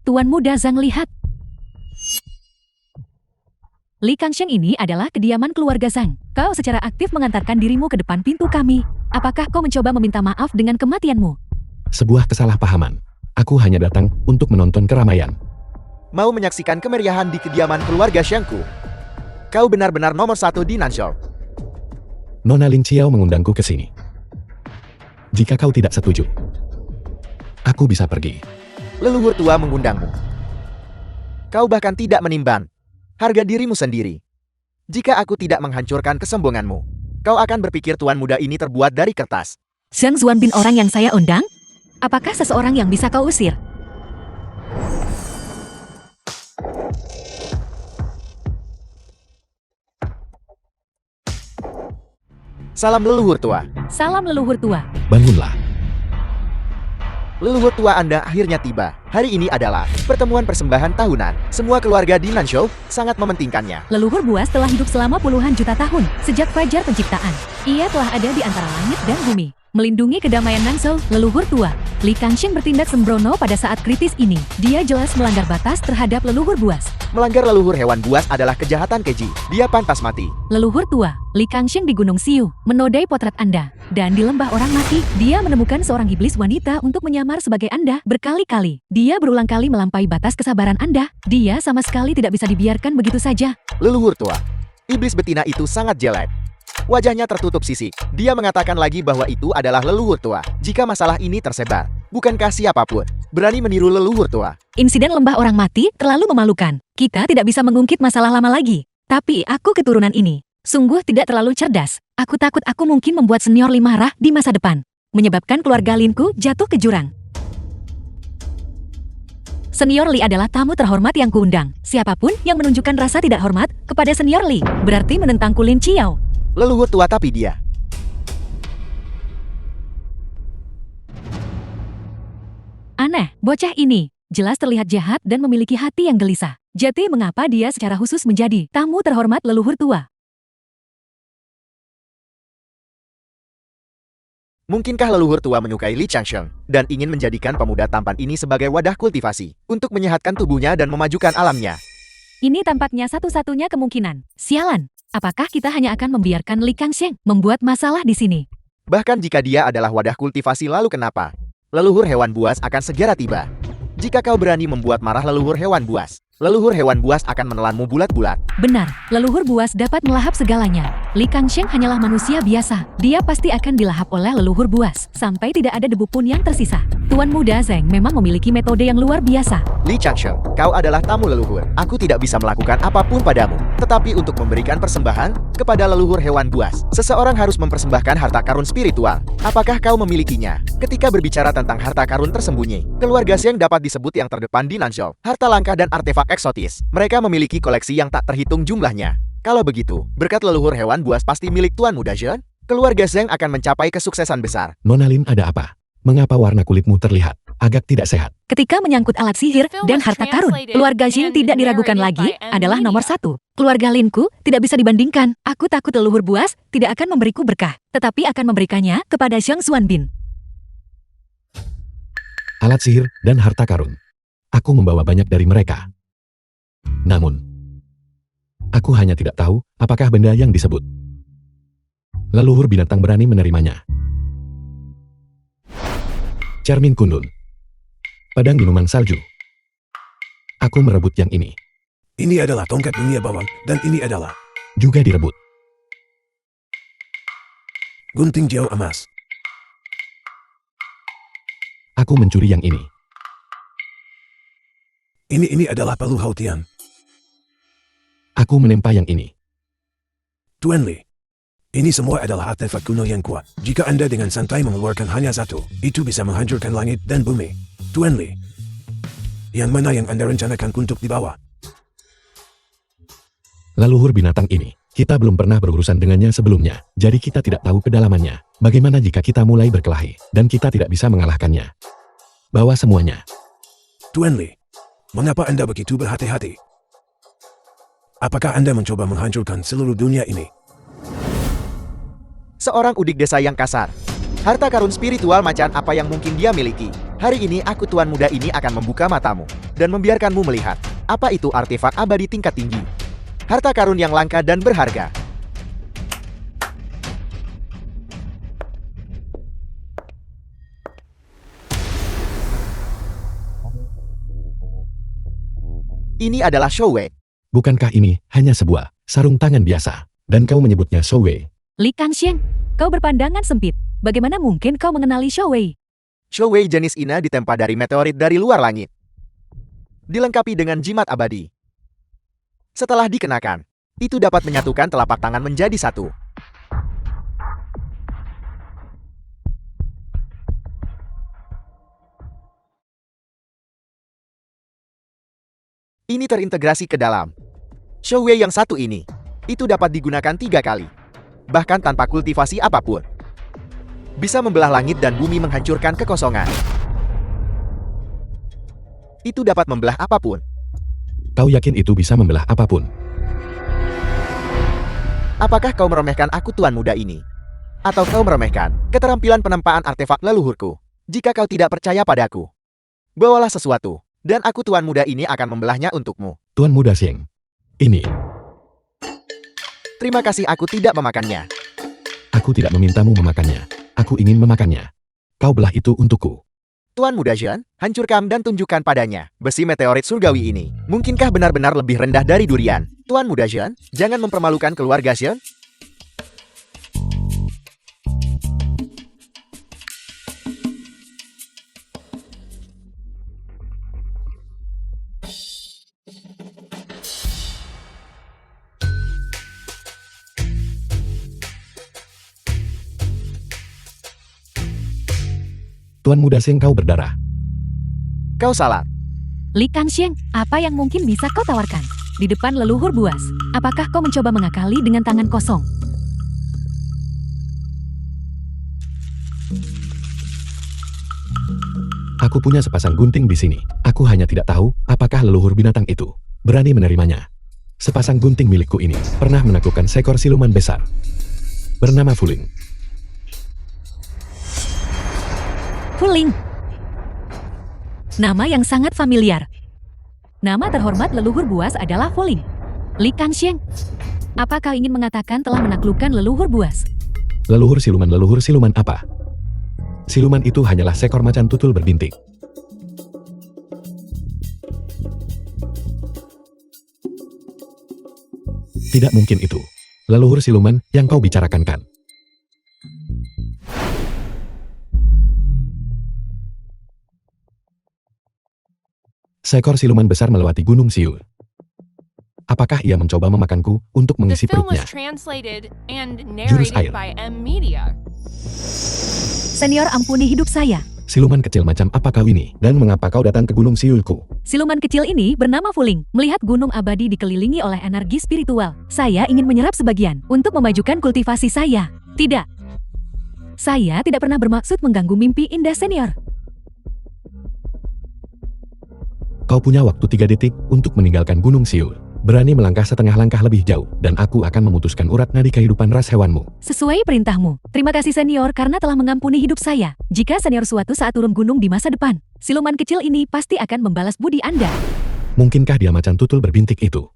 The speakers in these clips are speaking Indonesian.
Tuan Muda Zhang, lihat. Li Kangsheng ini adalah kediaman keluarga Zhang. Kau secara aktif mengantarkan dirimu ke depan pintu kami. Apakah kau mencoba meminta maaf dengan kematianmu? Sebuah kesalahpahaman. Aku hanya datang untuk menonton keramaian. Mau menyaksikan kemeriahan di kediaman keluarga Shangku? Kau benar-benar nomor 1 di Nanzhou. Nona Lin Xiao mengundangku ke sini. Jika kau tidak setuju, aku bisa pergi. Leluhur tua mengundangmu. Kau bahkan tidak menimbang harga dirimu sendiri. Jika aku tidak menghancurkan kesombonganmu, kau akan berpikir tuan muda ini terbuat dari kertas. Zhang Xuanbin orang yang saya undang? Apakah seseorang yang bisa kau usir? Salam leluhur tua. Salam leluhur tua. Bangunlah. Leluhur tua Anda akhirnya tiba. Hari ini adalah pertemuan persembahan tahunan. Semua keluarga di Nanzhou sangat mementingkannya. Leluhur buas telah hidup selama puluhan juta tahun, sejak fajar penciptaan. Ia telah ada di antara langit dan bumi, melindungi kedamaian Nanzhou. Leluhur tua Li Kangsheng bertindak sembrono pada saat kritis ini. Dia jelas melanggar batas terhadap leluhur buas. Melanggar leluhur hewan buas adalah kejahatan keji. Dia pantas mati. Leluhur tua Li Kangsheng di Gunung Xiu menodai potret Anda, dan di lembah orang mati dia menemukan seorang iblis wanita untuk menyamar sebagai Anda berkali-kali. Dia berulang kali melampaui batas kesabaran Anda. Dia sama sekali tidak bisa dibiarkan begitu saja. Leluhur tua, iblis betina itu sangat jelek. Wajahnya tertutup sisik. Dia mengatakan lagi bahwa itu adalah leluhur tua. Jika masalah ini tersebar, bukankah siapapun berani meniru leluhur tua? Insiden lembah orang mati terlalu memalukan. Kita tidak bisa mengungkit masalah lama lagi. Tapi aku keturunan ini sungguh tidak terlalu cerdas. Aku takut aku mungkin membuat senior Li marah di masa depan, menyebabkan keluarga Linku jatuh ke jurang. Senior Li adalah tamu terhormat yang kuundang. Siapapun yang menunjukkan rasa tidak hormat kepada senior Li berarti menentangku Lin Xiao. Leluhur tua tapi dia. Aneh, bocah ini jelas terlihat jahat dan memiliki hati yang gelisah. Jadi mengapa dia secara khusus menjadi tamu terhormat leluhur tua? Mungkinkah leluhur tua menyukai Li Kangsheng dan ingin menjadikan pemuda tampan ini sebagai wadah kultivasi untuk menyehatkan tubuhnya dan memajukan alamnya? Ini tampaknya satu-satunya kemungkinan. Sialan, apakah kita hanya akan membiarkan Li Kangsheng membuat masalah di sini? Bahkan jika dia adalah wadah kultivasi, lalu kenapa? Leluhur hewan buas akan segera tiba. Jika kau berani membuat marah leluhur hewan buas, leluhur hewan buas akan menelanmu bulat-bulat. Benar, leluhur buas dapat melahap segalanya. Li Kangsheng hanyalah manusia biasa. Dia pasti akan dilahap oleh leluhur buas, sampai tidak ada debu pun yang tersisa. Tuan Muda Zhang memang memiliki metode yang luar biasa. Li Kangsheng, kau adalah tamu leluhur. Aku tidak bisa melakukan apapun padamu. Tetapi untuk memberikan persembahan kepada leluhur hewan buas, seseorang harus mempersembahkan harta karun spiritual. Apakah kau memilikinya? Ketika berbicara tentang harta karun tersembunyi, keluarga Zhang dapat disebut yang terdepan di Nanzhou. Harta langka dan artefak eksotis. Mereka memiliki koleksi yang tak terhitung jumlahnya. Kalau begitu, berkat leluhur hewan buas pasti milik Tuan Muda Zhang, keluarga Zhang akan mencapai kesuksesan besar. Nona Lin, ada apa? Mengapa warna kulitmu terlihat agak tidak sehat? Ketika menyangkut alat sihir dan harta karun, keluarga Jing tidak diragukan lagi adalah nomor 1. Keluarga Linku tidak bisa dibandingkan. Aku takut leluhur buas tidak akan memberiku berkah, tetapi akan memberikannya kepada Zhang Xuanbin. Alat sihir dan harta karun. Aku membawa banyak dari mereka. Namun, aku hanya tidak tahu apakah benda yang disebut leluhur binatang berani menerimanya. Cermin Kundun. Padang minuman salju. Aku merebut yang ini. Ini adalah tongkat dunia bawang, dan ini adalah Juga direbut. gunting jauh emas. Aku mencuri yang ini. Ini adalah palu Hautian. Aku menempa yang ini. Tuan Li, ini semua adalah artefak kuno yang kuat. Jika Anda dengan santai mengeluarkan hanya satu, itu bisa menghancurkan langit dan bumi. Tuan Li, yang mana yang Anda rencanakan untuk dibawa? Leluhur binatang ini, kita belum pernah berurusan dengannya sebelumnya, jadi kita tidak tahu kedalamannya. Bagaimana jika kita mulai berkelahi, dan kita tidak bisa mengalahkannya? Bawa semuanya. Tuan Li, mengapa Anda begitu berhati-hati? Apakah Anda mencoba menghancurkan seluruh dunia ini? Seorang udik desa yang kasar. Harta karun spiritual macan apa yang mungkin dia miliki? Hari ini aku Tuan Muda ini akan membuka matamu. dan membiarkanmu melihat. Apa itu artefak abadi tingkat tinggi? Harta karun yang langka dan berharga. Ini adalah Shou Wei. Bukankah ini hanya sebuah sarung tangan biasa? Dan kau menyebutnya Shou Wei. Li Kangxiang, kau berpandangan sempit. Bagaimana mungkin kau mengenali Shou Wei? Shou Wei jenis ina ditempa dari meteorit dari luar langit. Dilengkapi dengan jimat abadi. Setelah dikenakan, itu dapat menyatukan telapak tangan menjadi satu. Ini terintegrasi ke dalam. Shou Wei yang satu ini, itu dapat digunakan 3 kali. Bahkan tanpa kultivasi apapun. Bisa membelah langit dan bumi menghancurkan kekosongan. Itu dapat membelah apapun. Kau yakin itu bisa membelah apapun? Apakah kau meremehkan aku tuan muda ini? Atau kau meremehkan keterampilan penempaan artefak leluhurku? Jika kau tidak percaya padaku, bawalah sesuatu. Dan aku tuan muda ini akan membelahnya untukmu. Tuan Muda Xiang. Ini. Terima kasih aku tidak memakannya. Aku tidak memintamu memakannya. Aku ingin memakannya. Kau belah itu untukku. Tuan muda Zhen, hancurkan dan tunjukkan padanya besi meteorit surgawi ini. Mungkinkah benar-benar lebih rendah dari durian? Tuan muda Zhen, jangan mempermalukan keluarga Zhen. Tuan Muda Xiang, kau berdarah. Kau salah. Li Kangxiang, apa yang mungkin bisa kau tawarkan? Di depan leluhur buas, apakah kau mencoba mengakali dengan tangan kosong? Aku punya sepasang gunting di sini. Aku hanya tidak tahu apakah leluhur binatang itu berani menerimanya. Sepasang gunting milikku ini pernah menaklukkan seekor siluman besar bernama Fuling. Fuling. Nama yang sangat familiar. Nama terhormat leluhur buas adalah Fuling. Li Kangxiang, apa kau ingin mengatakan telah menaklukkan leluhur buas? Leluhur siluman apa? Siluman itu hanyalah seekor macan tutul berbintik. Tidak mungkin itu. Leluhur siluman yang kau bicarakan kan? Seekor siluman besar melewati Gunung Siu. Apakah ia mencoba memakanku untuk The mengisi film was perutnya? translated and Jurus narrated air. by M Media. Senior, ampuni hidup saya. Siluman kecil macam apa kau ini? Dan mengapa kau datang ke Gunung Siulku? Siluman kecil ini bernama Fuling. Melihat gunung abadi dikelilingi oleh energi spiritual, saya ingin menyerap sebagian untuk memajukan kultivasi saya. Tidak. Saya tidak pernah bermaksud mengganggu mimpi indah senior. Kau punya waktu 3 detik untuk meninggalkan Gunung Siul. Berani melangkah setengah langkah lebih jauh, dan aku akan memutuskan urat nadi kehidupan ras hewanmu. Sesuai perintahmu. Terima kasih senior karena telah mengampuni hidup saya. Jika senior suatu saat turun gunung di masa depan, siluman kecil ini pasti akan membalas budi Anda. Mungkinkah dia macan tutul berbintik itu?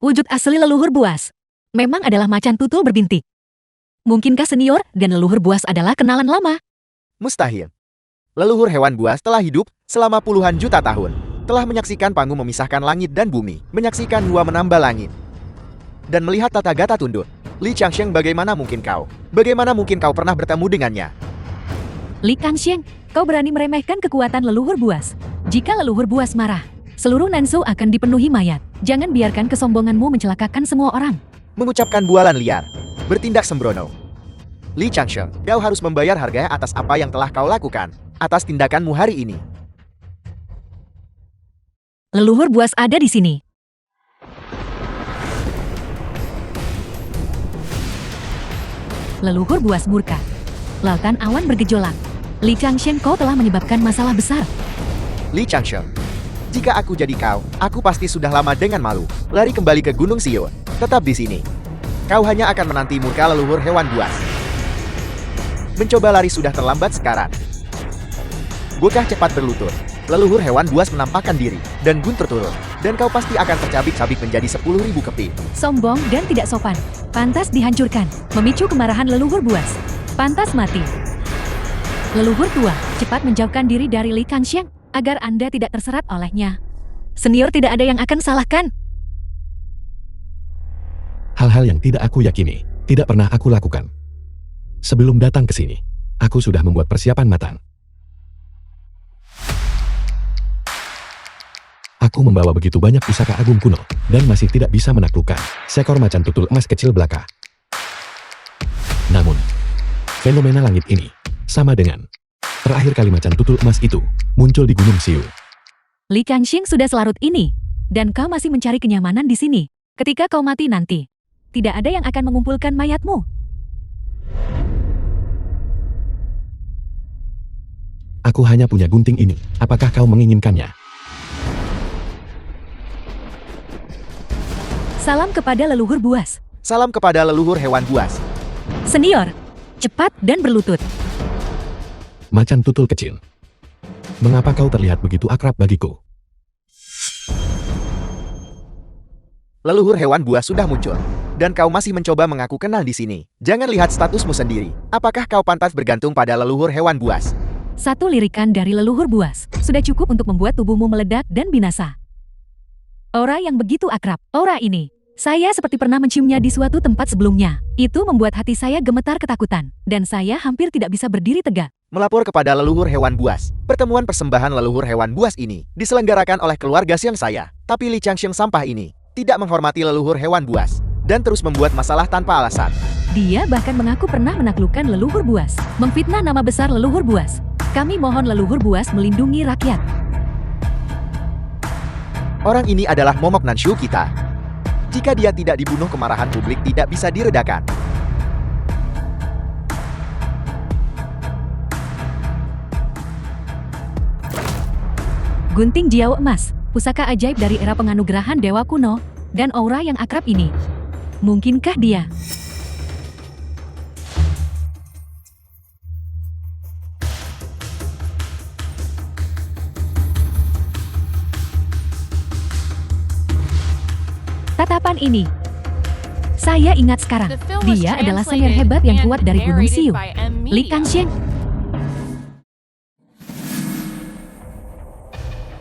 Wujud asli leluhur buas memang adalah macan tutul berbintik. Mungkinkah senior dan leluhur buas adalah kenalan lama? Mustahil. Leluhur hewan buas telah hidup selama puluhan juta tahun. Telah menyaksikan panggung memisahkan langit dan bumi. Menyaksikan gua menambah langit. Dan melihat tata gata tunduk. Li Kangxiang, bagaimana mungkin kau? Bagaimana mungkin kau pernah bertemu dengannya? Li Kangxiang, kau berani meremehkan kekuatan leluhur buas. Jika leluhur buas marah, seluruh Nansu akan dipenuhi mayat. Jangan biarkan kesombonganmu mencelakakan semua orang. Mengucapkan bualan liar. Bertindak sembrono. Li Kangxiang, kau harus membayar harganya atas apa yang telah kau lakukan. Atas tindakanmu hari ini. Leluhur buas ada di sini. Leluhur buas murka. Lautan awan bergejolak. Li Kangxiang, kau telah menyebabkan masalah besar. Li Kangxiang, jika aku jadi kau, aku pasti sudah lama dengan malu. Lari kembali ke Gunung Siu. Tetap di sini. Kau hanya akan menanti murka leluhur hewan buas. Mencoba lari sudah terlambat sekarang. Bocah cepat berlutut. leluhur hewan buas menampakkan diri, dan guntur turun. Dan kau pasti akan tercabik-cabik menjadi 10.000 keping. Sombong dan tidak sopan. Pantas dihancurkan. Memicu kemarahan leluhur buas. Pantas mati. Leluhur tua, cepat menjauhkan diri dari Li Kangxiang, agar Anda tidak terserat olehnya. Senior tidak ada yang akan salahkan. Hal-hal yang tidak aku yakini, tidak pernah aku lakukan. Sebelum datang ke sini, aku sudah membuat persiapan matang. Aku membawa begitu banyak pusaka agung kuno, dan masih tidak bisa menaklukkan seekor macan tutul emas kecil belaka. Namun, fenomena langit ini sama dengan terakhir kali macan tutul emas itu muncul di Gunung Siu. Li Kangxiang sudah selarut ini, dan kau masih mencari kenyamanan di sini. Ketika kau mati nanti, tidak ada yang akan mengumpulkan mayatmu. Aku hanya punya gunting ini, apakah kau menginginkannya? Salam kepada leluhur buas. Salam kepada leluhur hewan buas. Senior, cepat dan berlutut. Macan tutul kecil. Mengapa kau terlihat begitu akrab bagiku? Leluhur hewan buas sudah muncul. Dan kau masih mencoba mengaku kenal di sini. Jangan lihat statusmu sendiri. Apakah kau pantas bergantung pada leluhur hewan buas? Satu lirikan dari leluhur buas sudah cukup untuk membuat tubuhmu meledak dan binasa. Aura yang begitu akrab, aura ini. Saya seperti pernah menciumnya di suatu tempat sebelumnya. Itu membuat hati saya gemetar ketakutan. Dan saya hampir tidak bisa berdiri tegak. Melapor kepada leluhur hewan buas. Pertemuan persembahan leluhur hewan buas ini diselenggarakan oleh keluarga Xiang saya. Tapi Li Kangxiang sampah ini tidak menghormati leluhur hewan buas. Dan terus membuat masalah tanpa alasan. Dia bahkan mengaku pernah menaklukkan leluhur buas. Memfitnah nama besar leluhur buas. Kami mohon leluhur buas melindungi rakyat. Orang ini adalah momok Nanshu kita. Jika dia tidak dibunuh, kemarahan publik tidak bisa diredakan. Gunting Jiao Emas, pusaka ajaib dari era penganugerahan dewa kuno, dan aura yang akrab ini. Mungkinkah dia? Tatapan ini. Saya ingat sekarang, The film was dia adalah senior translated hebat yang and kuat dari Gunung narrated Siu. by M Li Media. Kangxiang.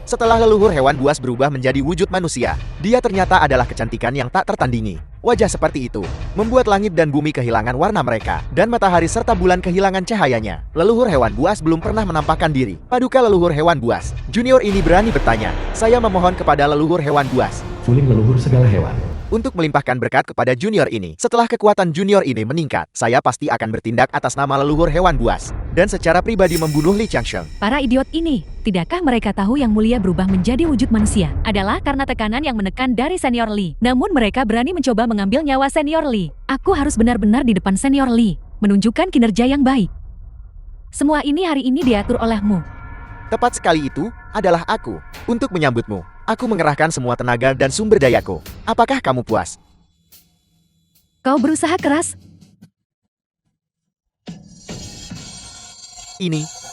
Setelah leluhur hewan buas berubah menjadi wujud manusia, dia ternyata adalah kecantikan yang tak tertandingi. Wajah seperti itu membuat langit dan bumi kehilangan warna mereka, dan matahari serta bulan kehilangan cahayanya. Leluhur hewan buas belum pernah menampakkan diri. Paduka leluhur hewan buas, junior ini berani bertanya, "Saya memohon kepada leluhur hewan buas Suling leluhur segala hewan. untuk melimpahkan berkat kepada junior ini. Setelah kekuatan junior ini meningkat, saya pasti akan bertindak atas nama leluhur hewan buas, dan secara pribadi membunuh Li Kangxiang." Para idiot ini, tidakkah mereka tahu yang mulia berubah menjadi wujud manusia adalah karena tekanan yang menekan dari senior Li. Namun mereka berani mencoba mengambil nyawa senior Li. Aku harus benar-benar di depan senior Li, menunjukkan kinerja yang baik. Semua ini hari ini diatur olehmu. Tepat sekali, itu adalah aku. Untuk menyambutmu, aku mengerahkan semua tenaga dan sumber dayaku. Apakah kamu puas? Kau berusaha keras.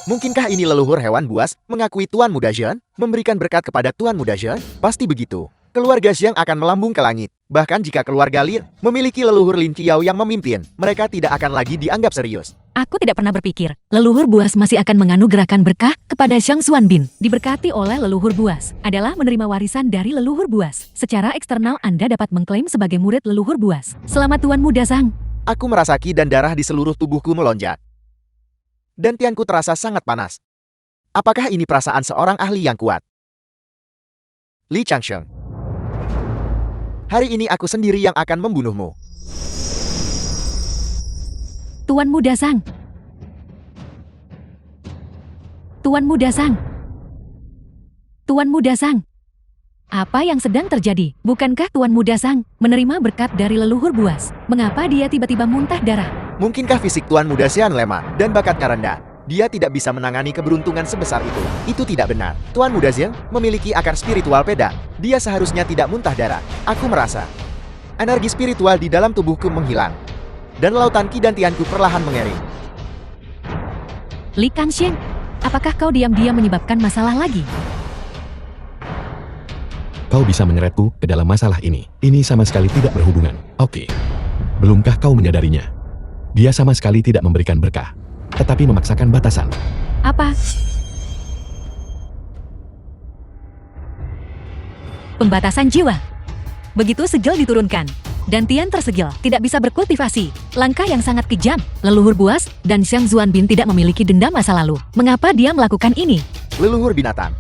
Mungkinkah ini leluhur hewan buas mengakui Tuan Muda Zhen? Memberikan berkat kepada Tuan Muda Zhen? Pasti begitu. Keluarga Xiang akan melambung ke langit. Bahkan jika keluarga Lin memiliki leluhur Lin Qiao yang memimpin, mereka tidak akan lagi dianggap serius. Aku tidak pernah berpikir, leluhur buas masih akan menganugerahkan berkah kepada Xiang Xuanbin. Diberkati oleh leluhur buas adalah menerima warisan dari leluhur buas. Secara eksternal Anda dapat mengklaim sebagai murid leluhur buas. Selamat Tuan Muda Zhang. Aku merasa ki dan darah di seluruh tubuhku melonjak. Dan tianku terasa sangat panas. Apakah ini perasaan seorang ahli yang kuat? Li Kangxiang. Hari ini aku sendiri yang akan membunuhmu. Tuan Muda Zhang. Tuan Muda Zhang. Tuan Muda Zhang. Apa yang sedang terjadi? Bukankah Tuan Muda Zhang menerima berkat dari leluhur buas? Mengapa dia tiba-tiba muntah darah? Mungkinkah fisik Tuan Muda Xian lemah dan bakatnya rendah? Dia tidak bisa menangani keberuntungan sebesar itu. Itu tidak benar. Tuan Muda Xian memiliki akar spiritual pedang. Dia seharusnya tidak muntah darah. Aku merasa energi spiritual di dalam tubuhku menghilang. Dan lautan ki dan tianku perlahan mengering. Li Kangxiang. Apakah kau diam-diam menyebabkan masalah lagi? Kau bisa menyeretku ke dalam masalah ini. Ini sama sekali tidak berhubungan. Oke. Belumkah kau menyadarinya? Dia sama sekali tidak memberikan berkah, tetapi memaksakan batasan. Apa? Pembatasan jiwa. Begitu segel diturunkan, dan Tian tersegel, tidak bisa berkultivasi. Langkah yang sangat kejam. Leluhur buas dan Xiang Zuanbin tidak memiliki dendam masa lalu. Mengapa dia melakukan ini? Leluhur binatang.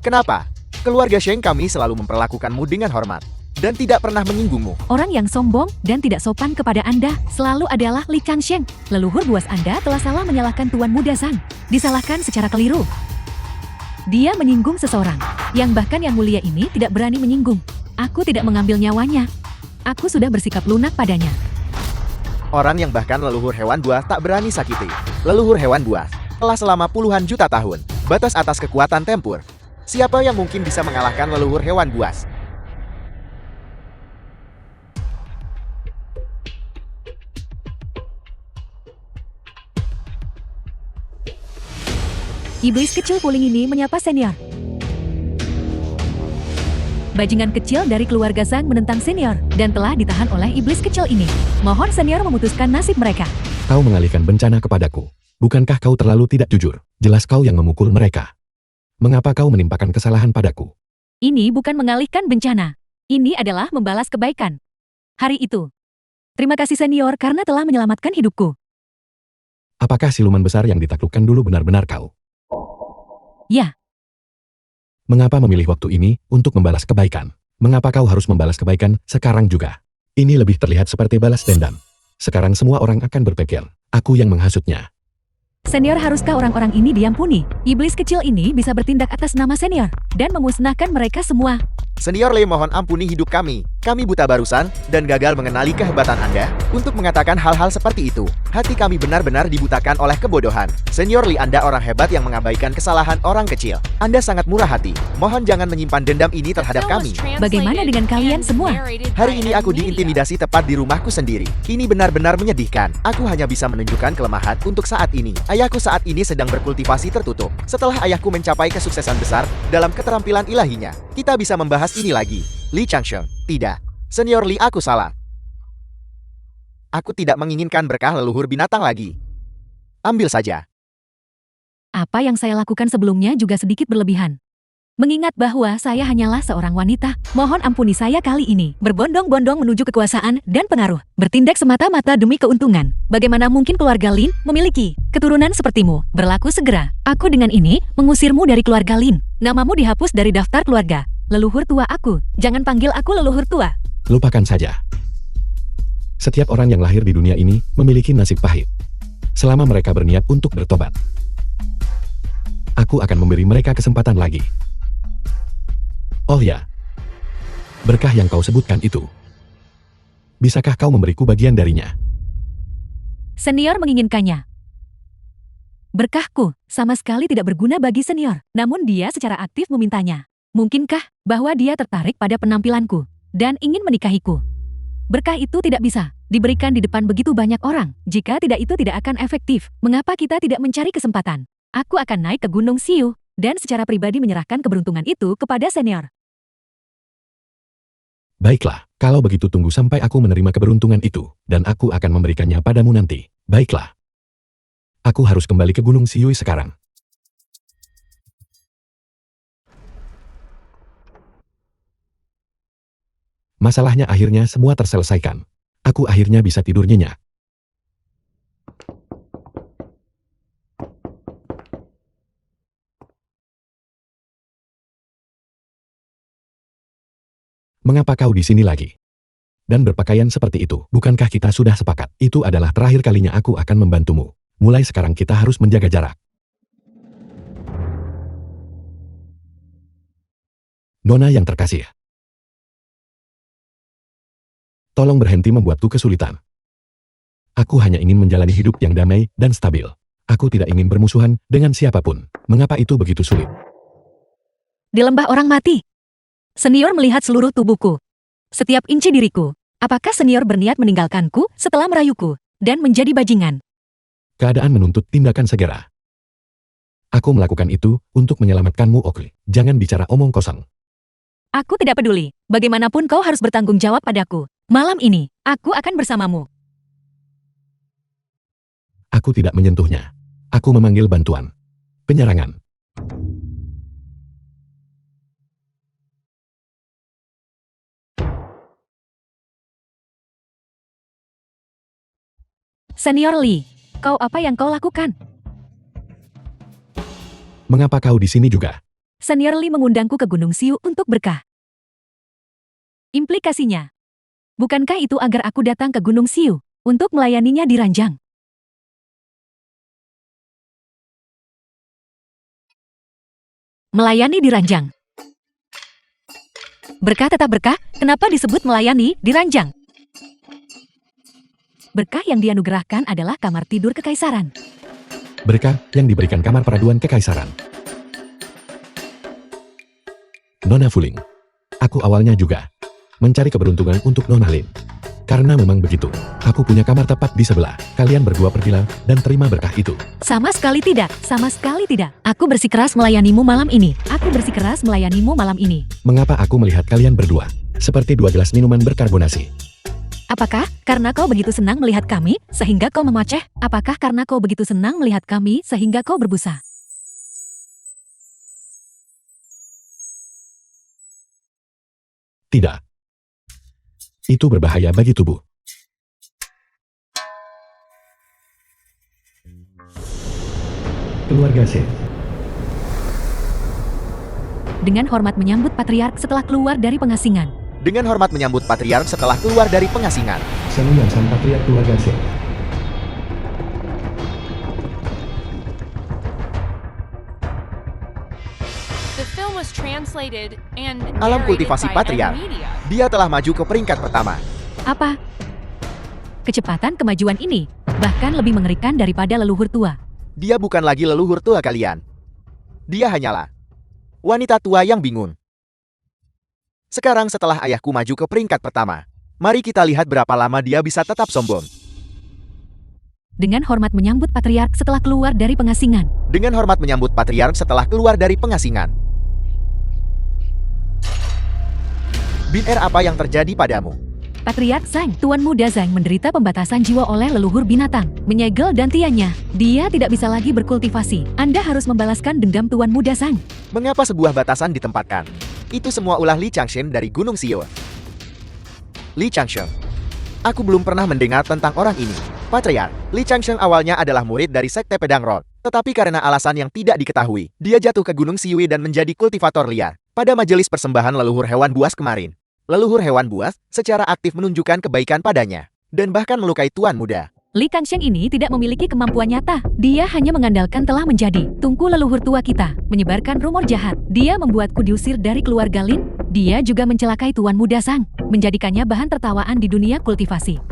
Kenapa? Keluarga Sheng kami selalu memperlakukanmu dengan hormat dan tidak pernah menyinggungmu. Orang yang sombong dan tidak sopan kepada Anda selalu adalah Li Kangsheng. Leluhur buas Anda telah salah menyalahkan Tuan Muda Zhang. Disalahkan secara keliru. Dia menyinggung seseorang, yang bahkan yang mulia ini tidak berani menyinggung. Aku tidak mengambil nyawanya. Aku sudah bersikap lunak padanya. Orang yang bahkan leluhur hewan buas tak berani sakiti. Leluhur hewan buas telah selama puluhan juta tahun. Batas atas kekuatan tempur. Siapa yang mungkin bisa mengalahkan leluhur hewan buas? Iblis kecil puling ini menyapa senior. Bajingan kecil dari keluarga Zhang menentang senior dan telah ditahan oleh iblis kecil ini. Mohon senior memutuskan nasib mereka. Kau mengalihkan bencana kepadaku. Bukankah kau terlalu tidak jujur? Jelas kau yang memukul mereka. Mengapa kau menimpakan kesalahan padaku? Ini bukan mengalihkan bencana. Ini adalah membalas kebaikan. Hari itu. Terima kasih senior karena telah menyelamatkan hidupku. Apakah siluman besar yang ditaklukkan dulu benar-benar kau? Ya. Mengapa memilih waktu ini untuk membalas kebaikan? Mengapa kau harus membalas kebaikan sekarang juga? Ini lebih terlihat seperti balas dendam. Sekarang semua orang akan berpikir, aku yang menghasutnya. Senior, haruskah orang-orang ini diampuni? Iblis kecil ini bisa bertindak atas nama senior dan memusnahkan mereka semua. Senior Lee, mohon ampuni hidup kami. Kami buta barusan dan gagal mengenali kehebatan Anda untuk mengatakan hal-hal seperti itu. Hati kami benar-benar dibutakan oleh kebodohan. Senior Lee, Anda orang hebat yang mengabaikan kesalahan orang kecil. Anda sangat murah hati. Mohon jangan menyimpan dendam ini terhadap kami. Bagaimana dengan kalian semua? Hari ini aku diintimidasi tepat di rumahku sendiri. Ini benar-benar menyedihkan. Aku hanya bisa menunjukkan kelemahan untuk saat ini. Ayahku saat ini sedang berkultivasi tertutup. Setelah ayahku mencapai kesuksesan besar dalam keterampilan ilahinya, kita bisa membahas ini lagi. Li Changsheng, tidak. Senior Li, aku salah. Aku tidak menginginkan berkah leluhur binatang lagi. Ambil saja. Apa yang saya lakukan sebelumnya juga sedikit berlebihan. Mengingat bahwa saya hanyalah seorang wanita, mohon ampuni saya kali ini. Berbondong-bondong menuju kekuasaan dan pengaruh. Bertindak semata-mata demi keuntungan. Bagaimana mungkin keluarga Lin memiliki keturunan sepertimu? Berlaku segera. Aku dengan ini mengusirmu dari keluarga Lin. Namamu dihapus dari daftar keluarga. Leluhur tua aku. Jangan panggil aku leluhur tua. Lupakan saja. Setiap orang yang lahir di dunia ini memiliki nasib pahit. Selama mereka berniat untuk bertobat, aku akan memberi mereka kesempatan lagi. Oh ya, berkah yang kau sebutkan itu, bisakah kau memberiku bagian darinya? Senior menginginkannya. Berkahku sama sekali tidak berguna bagi senior, namun dia secara aktif memintanya. Mungkinkah bahwa dia tertarik pada penampilanku dan ingin menikahiku? Berkah itu tidak bisa diberikan di depan begitu banyak orang. Jika tidak, itu tidak akan efektif. Mengapa kita tidak mencari kesempatan? Aku akan naik ke Gunung Siu dan secara pribadi menyerahkan keberuntungan itu kepada senior. Baiklah, kalau begitu tunggu sampai aku menerima keberuntungan itu, dan aku akan memberikannya padamu nanti. Baiklah. Aku harus kembali ke Gunung Siu sekarang. Masalahnya akhirnya semua terselesaikan. Aku akhirnya bisa tidur nyenyak. Mengapa kau di sini lagi? Dan berpakaian seperti itu, bukankah kita sudah sepakat? Itu adalah terakhir kalinya aku akan membantumu. Mulai sekarang kita harus menjaga jarak. Nona yang terkasih. Tolong berhenti membuatku kesulitan. Aku hanya ingin menjalani hidup yang damai dan stabil. Aku tidak ingin bermusuhan dengan siapapun. Mengapa itu begitu sulit? Di lembah orang mati. Senior melihat seluruh tubuhku. Setiap inci diriku. Apakah senior berniat meninggalkanku setelah merayuku dan menjadi bajingan? Keadaan menuntut tindakan segera. Aku melakukan itu untuk menyelamatkanmu, Oakley. Jangan bicara omong kosong. Aku tidak peduli. Bagaimanapun kau harus bertanggung jawab padaku. Malam ini, aku akan bersamamu. Aku tidak menyentuhnya. Aku memanggil bantuan. Penyerangan. Senior Lee, apa yang kau lakukan? Mengapa kau di sini juga? Senior Lee mengundangku ke Gunung Siu untuk berkah. Implikasinya, bukankah itu agar aku datang ke Gunung Siu untuk melayaninya di ranjang? Melayani di ranjang. Berkah tetap berkah, kenapa disebut melayani di ranjang? Berkah yang dianugerahkan adalah kamar tidur kekaisaran. Berkah yang diberikan kamar peraduan kekaisaran. Nona Fuling. Aku awalnya juga mencari keberuntungan untuk Nona Lin. Karena memang begitu. Aku punya kamar tepat di sebelah. Kalian berdua pergilah dan terima berkah itu. Sama sekali tidak, sama sekali tidak. Aku bersikeras melayanimu malam ini. Aku bersikeras melayanimu malam ini. Mengapa aku melihat kalian berdua seperti dua gelas minuman berkarbonasi? Apakah karena kau begitu senang melihat kami, sehingga kau memoceh? Apakah karena kau begitu senang melihat kami, sehingga kau berbusa? Tidak. Itu berbahaya bagi tubuh. Keluarga Seth. Dengan hormat menyambut patriark setelah keluar dari pengasingan. Dengan hormat menyambut patriark setelah keluar dari pengasingan. Saluran sang patriark keluarga Seth. The film was translated and Alam narrated kultivasi by patriark. Media. Dia telah maju ke peringkat pertama. Apa? Kecepatan kemajuan ini bahkan lebih mengerikan daripada leluhur tua. Dia bukan lagi leluhur tua kalian. Dia hanyalah wanita tua yang bingung. Sekarang setelah ayahku maju ke peringkat pertama, mari kita lihat berapa lama dia bisa tetap sombong. Dengan hormat menyambut patriark setelah keluar dari pengasingan. Dengan hormat menyambut patriark setelah keluar dari pengasingan. Bin apa yang terjadi padamu? Patriark Zhang, Tuan Muda Zhang menderita pembatasan jiwa oleh leluhur binatang. Menyegel dantiannya, dia tidak bisa lagi berkultivasi. Anda harus membalaskan dendam Tuan Muda Zhang. Mengapa sebuah batasan ditempatkan? Itu semua ulah Li Changshen dari Gunung Sio. Li Changshen. Aku belum pernah mendengar tentang orang ini. Patriark, Li Changshen awalnya adalah murid dari Sekte Pedang Roh. Tetapi karena alasan yang tidak diketahui, dia jatuh ke Gunung Siwi dan menjadi kultivator liar. Pada majelis persembahan leluhur hewan buas kemarin, leluhur hewan buas secara aktif menunjukkan kebaikan padanya, dan bahkan melukai Tuan Muda. Li Kangsheng ini tidak memiliki kemampuan nyata. Dia hanya mengandalkan telah menjadi tungku leluhur tua kita, menyebarkan rumor jahat. Dia membuatku diusir dari keluarga Lin. Dia juga mencelakai Tuan Muda Zhang, menjadikannya bahan tertawaan di dunia kultivasi.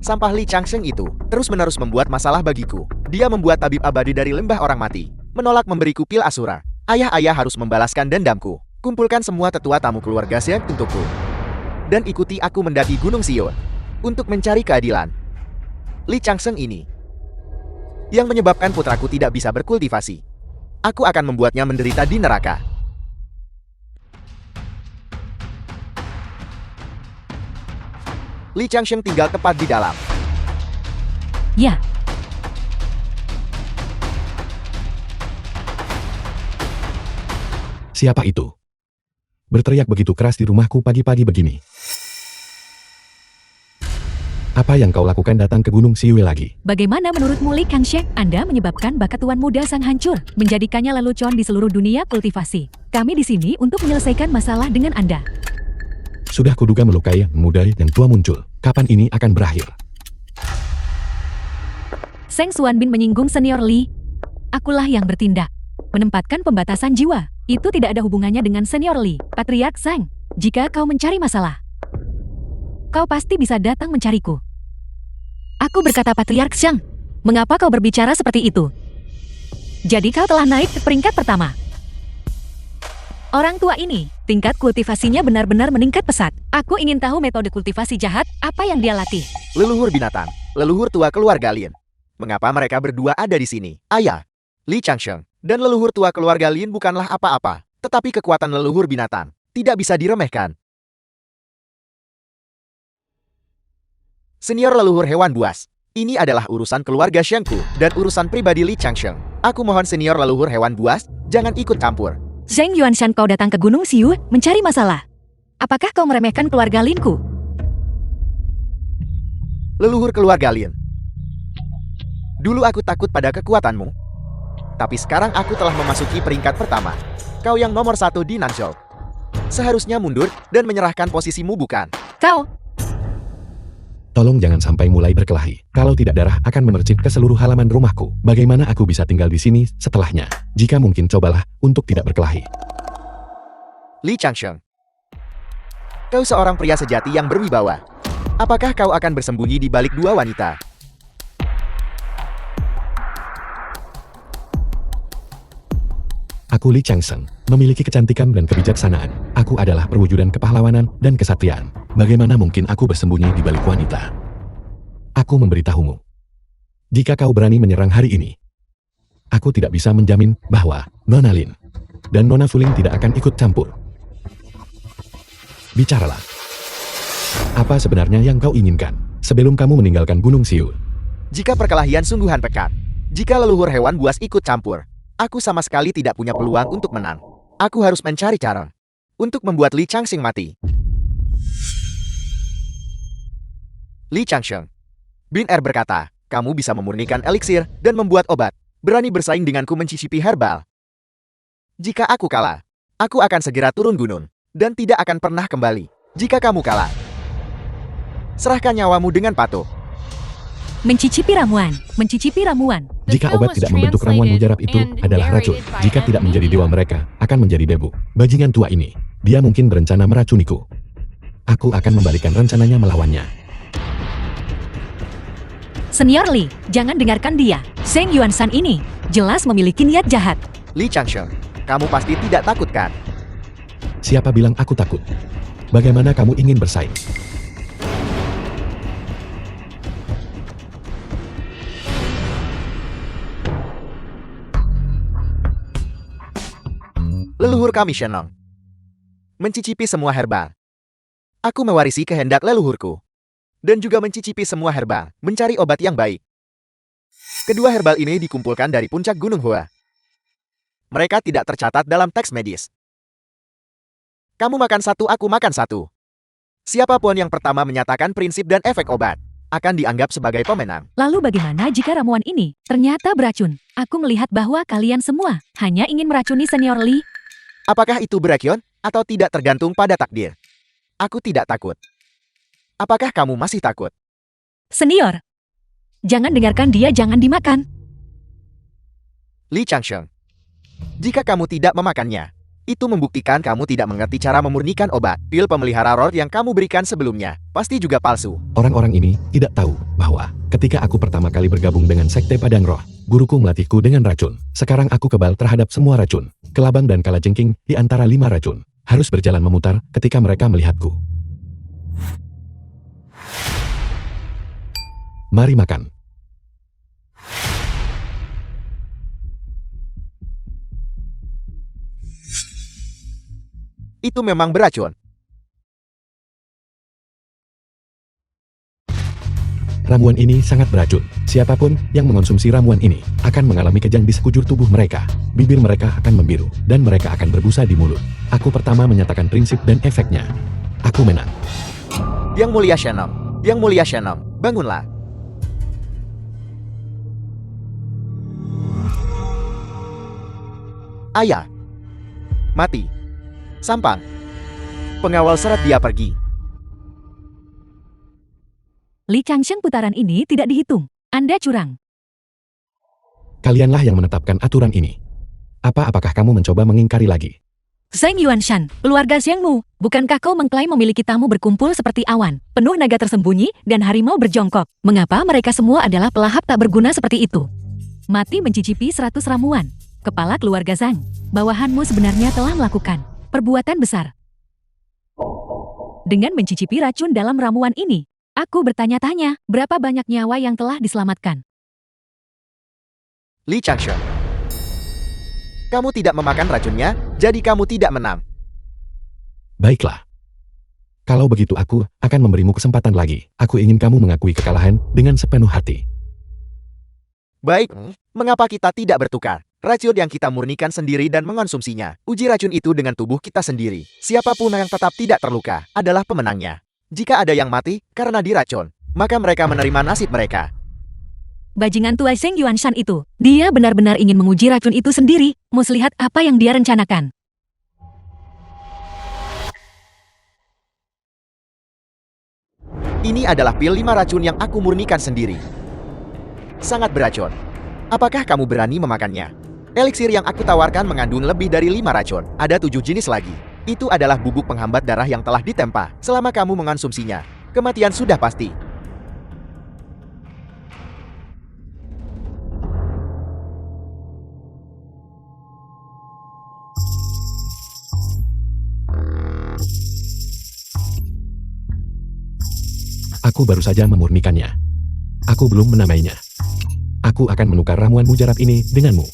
Sampah Li Changshen itu terus-menerus membuat masalah bagiku. Dia membuat tabib abadi dari lembah orang mati, menolak memberiku pil Asura. Ayah-ayah harus membalaskan dendamku. Kumpulkan semua tetua tamu keluarga Zhang untukku. Dan ikuti aku mendaki Gunung Sion untuk mencari keadilan. Li Changshen ini yang menyebabkan putraku tidak bisa berkultivasi. Aku akan membuatnya menderita di neraka. Li Changshen tinggal tepat di dalam. Ya, Siapa itu? Berteriak begitu keras di rumahku pagi-pagi begini. Apa yang kau lakukan datang ke Gunung Siwi lagi? bagaimana menurutmu Li Kangsheng? Anda menyebabkan bakat Tuan Muda Zhang hancur, menjadikannya lelucon di seluruh dunia kultivasi. Kami di sini untuk menyelesaikan masalah dengan Anda. Sudah kuduga melukai muda dan tua muncul. Kapan ini akan berakhir? Seng Xuanbin menyinggung senior Li. Akulah yang bertindak. Menempatkan pembatasan jiwa. Itu tidak ada hubungannya dengan senior Li. Patriark Zhang, jika kau mencari masalah, kau pasti bisa datang mencariku. Aku berkata Patriark Zhang, mengapa kau berbicara seperti itu? Jadi kau telah naik ke peringkat pertama. Orang tua ini, tingkat kultivasinya benar-benar meningkat pesat. Aku ingin tahu metode kultivasi jahat, apa yang dia latih. Leluhur binatang, leluhur tua keluarga Lin. Mengapa mereka berdua ada di sini? Ayah, Li Changshen, Dan leluhur tua keluarga Lin bukanlah apa-apa, tetapi kekuatan leluhur binatang tidak bisa diremehkan. Senior leluhur hewan buas. Ini adalah urusan keluarga Shengku dan urusan pribadi Li Changsheng. Aku mohon senior leluhur hewan buas, jangan ikut campur. Zheng Yuanshan, kau datang ke Gunung Xiu mencari masalah. Apakah kau meremehkan keluarga Linku? Leluhur keluarga Lin. Dulu aku takut pada kekuatanmu. Tapi sekarang aku telah memasuki peringkat pertama. Kau yang nomor 1 di Nanzhou. Seharusnya mundur dan menyerahkan posisimu bukan? Kau, Tolong jangan sampai mulai berkelahi. Kalau tidak, darah akan memercik ke seluruh halaman rumahku. Bagaimana aku bisa tinggal di sini setelahnya? Jika mungkin, cobalah untuk tidak berkelahi. Li Changsheng. Kau seorang pria sejati yang berwibawa. Apakah kau akan bersembunyi di balik dua wanita? Aku Li Changsheng, memiliki kecantikan dan kebijaksanaan. Aku adalah perwujudan kepahlawanan dan kesatriaan. Bagaimana mungkin aku bersembunyi di balik wanita? Aku memberitahumu. Jika kau berani menyerang hari ini, aku tidak bisa menjamin bahwa Nona Lin dan Nona Fuling tidak akan ikut campur. Bicaralah. Apa sebenarnya yang kau inginkan sebelum kamu meninggalkan Gunung Xiu? Jika perkelahian sungguhan pekat, jika leluhur hewan buas ikut campur, aku sama sekali tidak punya peluang untuk menang. Aku harus mencari cara untuk membuat Li Changsheng mati. Li Changsheng. Bin Er berkata, kamu bisa memurnikan eliksir dan membuat obat. Berani bersaing denganku mencicipi herbal. Jika aku kalah, aku akan segera turun gunung dan tidak akan pernah kembali. Jika kamu kalah, serahkan nyawamu dengan patuh. mencicipi ramuan, mencicipi ramuan. The Jika film obat was tidak membentuk ramuan translated mujarab itu and adalah racun. narrated by Jika tidak Ed menjadi Media. dewa, mereka akan menjadi debu. Bajingan tua ini, dia mungkin berencana meracuniku. Aku akan membalikan rencananya melawannya. Senior Li, jangan dengarkan dia. Zheng Yuanshan ini jelas memiliki niat jahat. Li Changsheng, kamu pasti tidak takut kan? Siapa bilang aku takut? Bagaimana kamu ingin bersaing? Leluhur kami Shenlong mencicipi semua herbal. Aku mewarisi kehendak leluhurku. Dan juga mencicipi semua herbal, mencari obat yang baik. Kedua herbal ini dikumpulkan dari puncak Gunung Hua. Mereka tidak tercatat dalam teks medis. Kamu makan satu, aku makan satu. Siapapun yang pertama menyatakan prinsip dan efek obat, akan dianggap sebagai pemenang. Lalu bagaimana jika ramuan ini ternyata beracun? Aku melihat bahwa kalian semua hanya ingin meracuni Senior Li. Apakah itu berakion, atau tidak tergantung pada takdir? Aku tidak takut. Apakah kamu masih takut? Senior, jangan dengarkan dia, jangan dimakan. Li Changsheng. Jika kamu tidak memakannya, itu membuktikan kamu tidak mengerti cara memurnikan obat. Pil pemelihara roh yang kamu berikan sebelumnya pasti juga palsu. Orang-orang ini tidak tahu bahwa ketika aku pertama kali bergabung dengan Sekte Padang Roh, guruku melatihku dengan racun. Sekarang aku kebal terhadap semua racun. Kelabang dan kalajengking di antara 5 racun harus berjalan memutar ketika mereka melihatku. Mari makan. Itu memang beracun. Ramuan ini sangat beracun. Siapapun yang mengonsumsi ramuan ini akan mengalami kejang di sekujur tubuh mereka. Bibir mereka akan membiru dan mereka akan berbusa di mulut. Aku pertama menyatakan prinsip dan efeknya. Aku menang. Yang mulia Shenlong, Yang mulia Shenlong, bangunlah. Ayah. Mati. Sampang. Pengawal seret dia pergi. Li Changsheng, putaran ini tidak dihitung. Anda curang. Kalianlah yang menetapkan aturan ini. Apakah kamu mencoba mengingkari lagi? Zheng Yuanshan, keluarga Zhengmu, bukankah kau mengklaim memiliki tamu berkumpul seperti awan, penuh naga tersembunyi dan harimau berjongkok? Mengapa mereka semua adalah pelahap tak berguna seperti itu? Mati mencicipi 100 ramuan. Kepala keluarga Zhang, bawahanmu sebenarnya telah melakukan perbuatan besar. Dengan mencicipi racun dalam ramuan ini, aku bertanya-tanya, berapa banyak nyawa yang telah diselamatkan? Li Changsheng. Kamu tidak memakan racunnya, jadi kamu tidak menang. Baiklah. Kalau begitu aku akan memberimu kesempatan lagi. Aku ingin kamu mengakui kekalahan dengan sepenuh hati. Baik, mengapa kita tidak bertukar? Racun yang kita murnikan sendiri dan mengonsumsinya. Uji racun itu dengan tubuh kita sendiri. Siapapun yang tetap tidak terluka adalah pemenangnya. Jika ada yang mati karena diracun, maka mereka menerima nasib mereka. Bajingan tua Zheng Yuanshan itu, dia benar-benar ingin menguji racun itu sendiri. Mus lihat apa yang dia rencanakan. Ini adalah pil 5 racun yang aku murnikan sendiri. Sangat beracun. Apakah kamu berani memakannya? Eliksir yang aku tawarkan mengandung lebih dari 5 racun. Ada 7 jenis lagi. Itu adalah bubuk penghambat darah yang telah ditempa. Selama kamu mengonsumsinya, kematian sudah pasti. Aku baru saja memurnikannya. Aku belum menamainya. Aku akan menukar ramuan mujarab ini denganmu.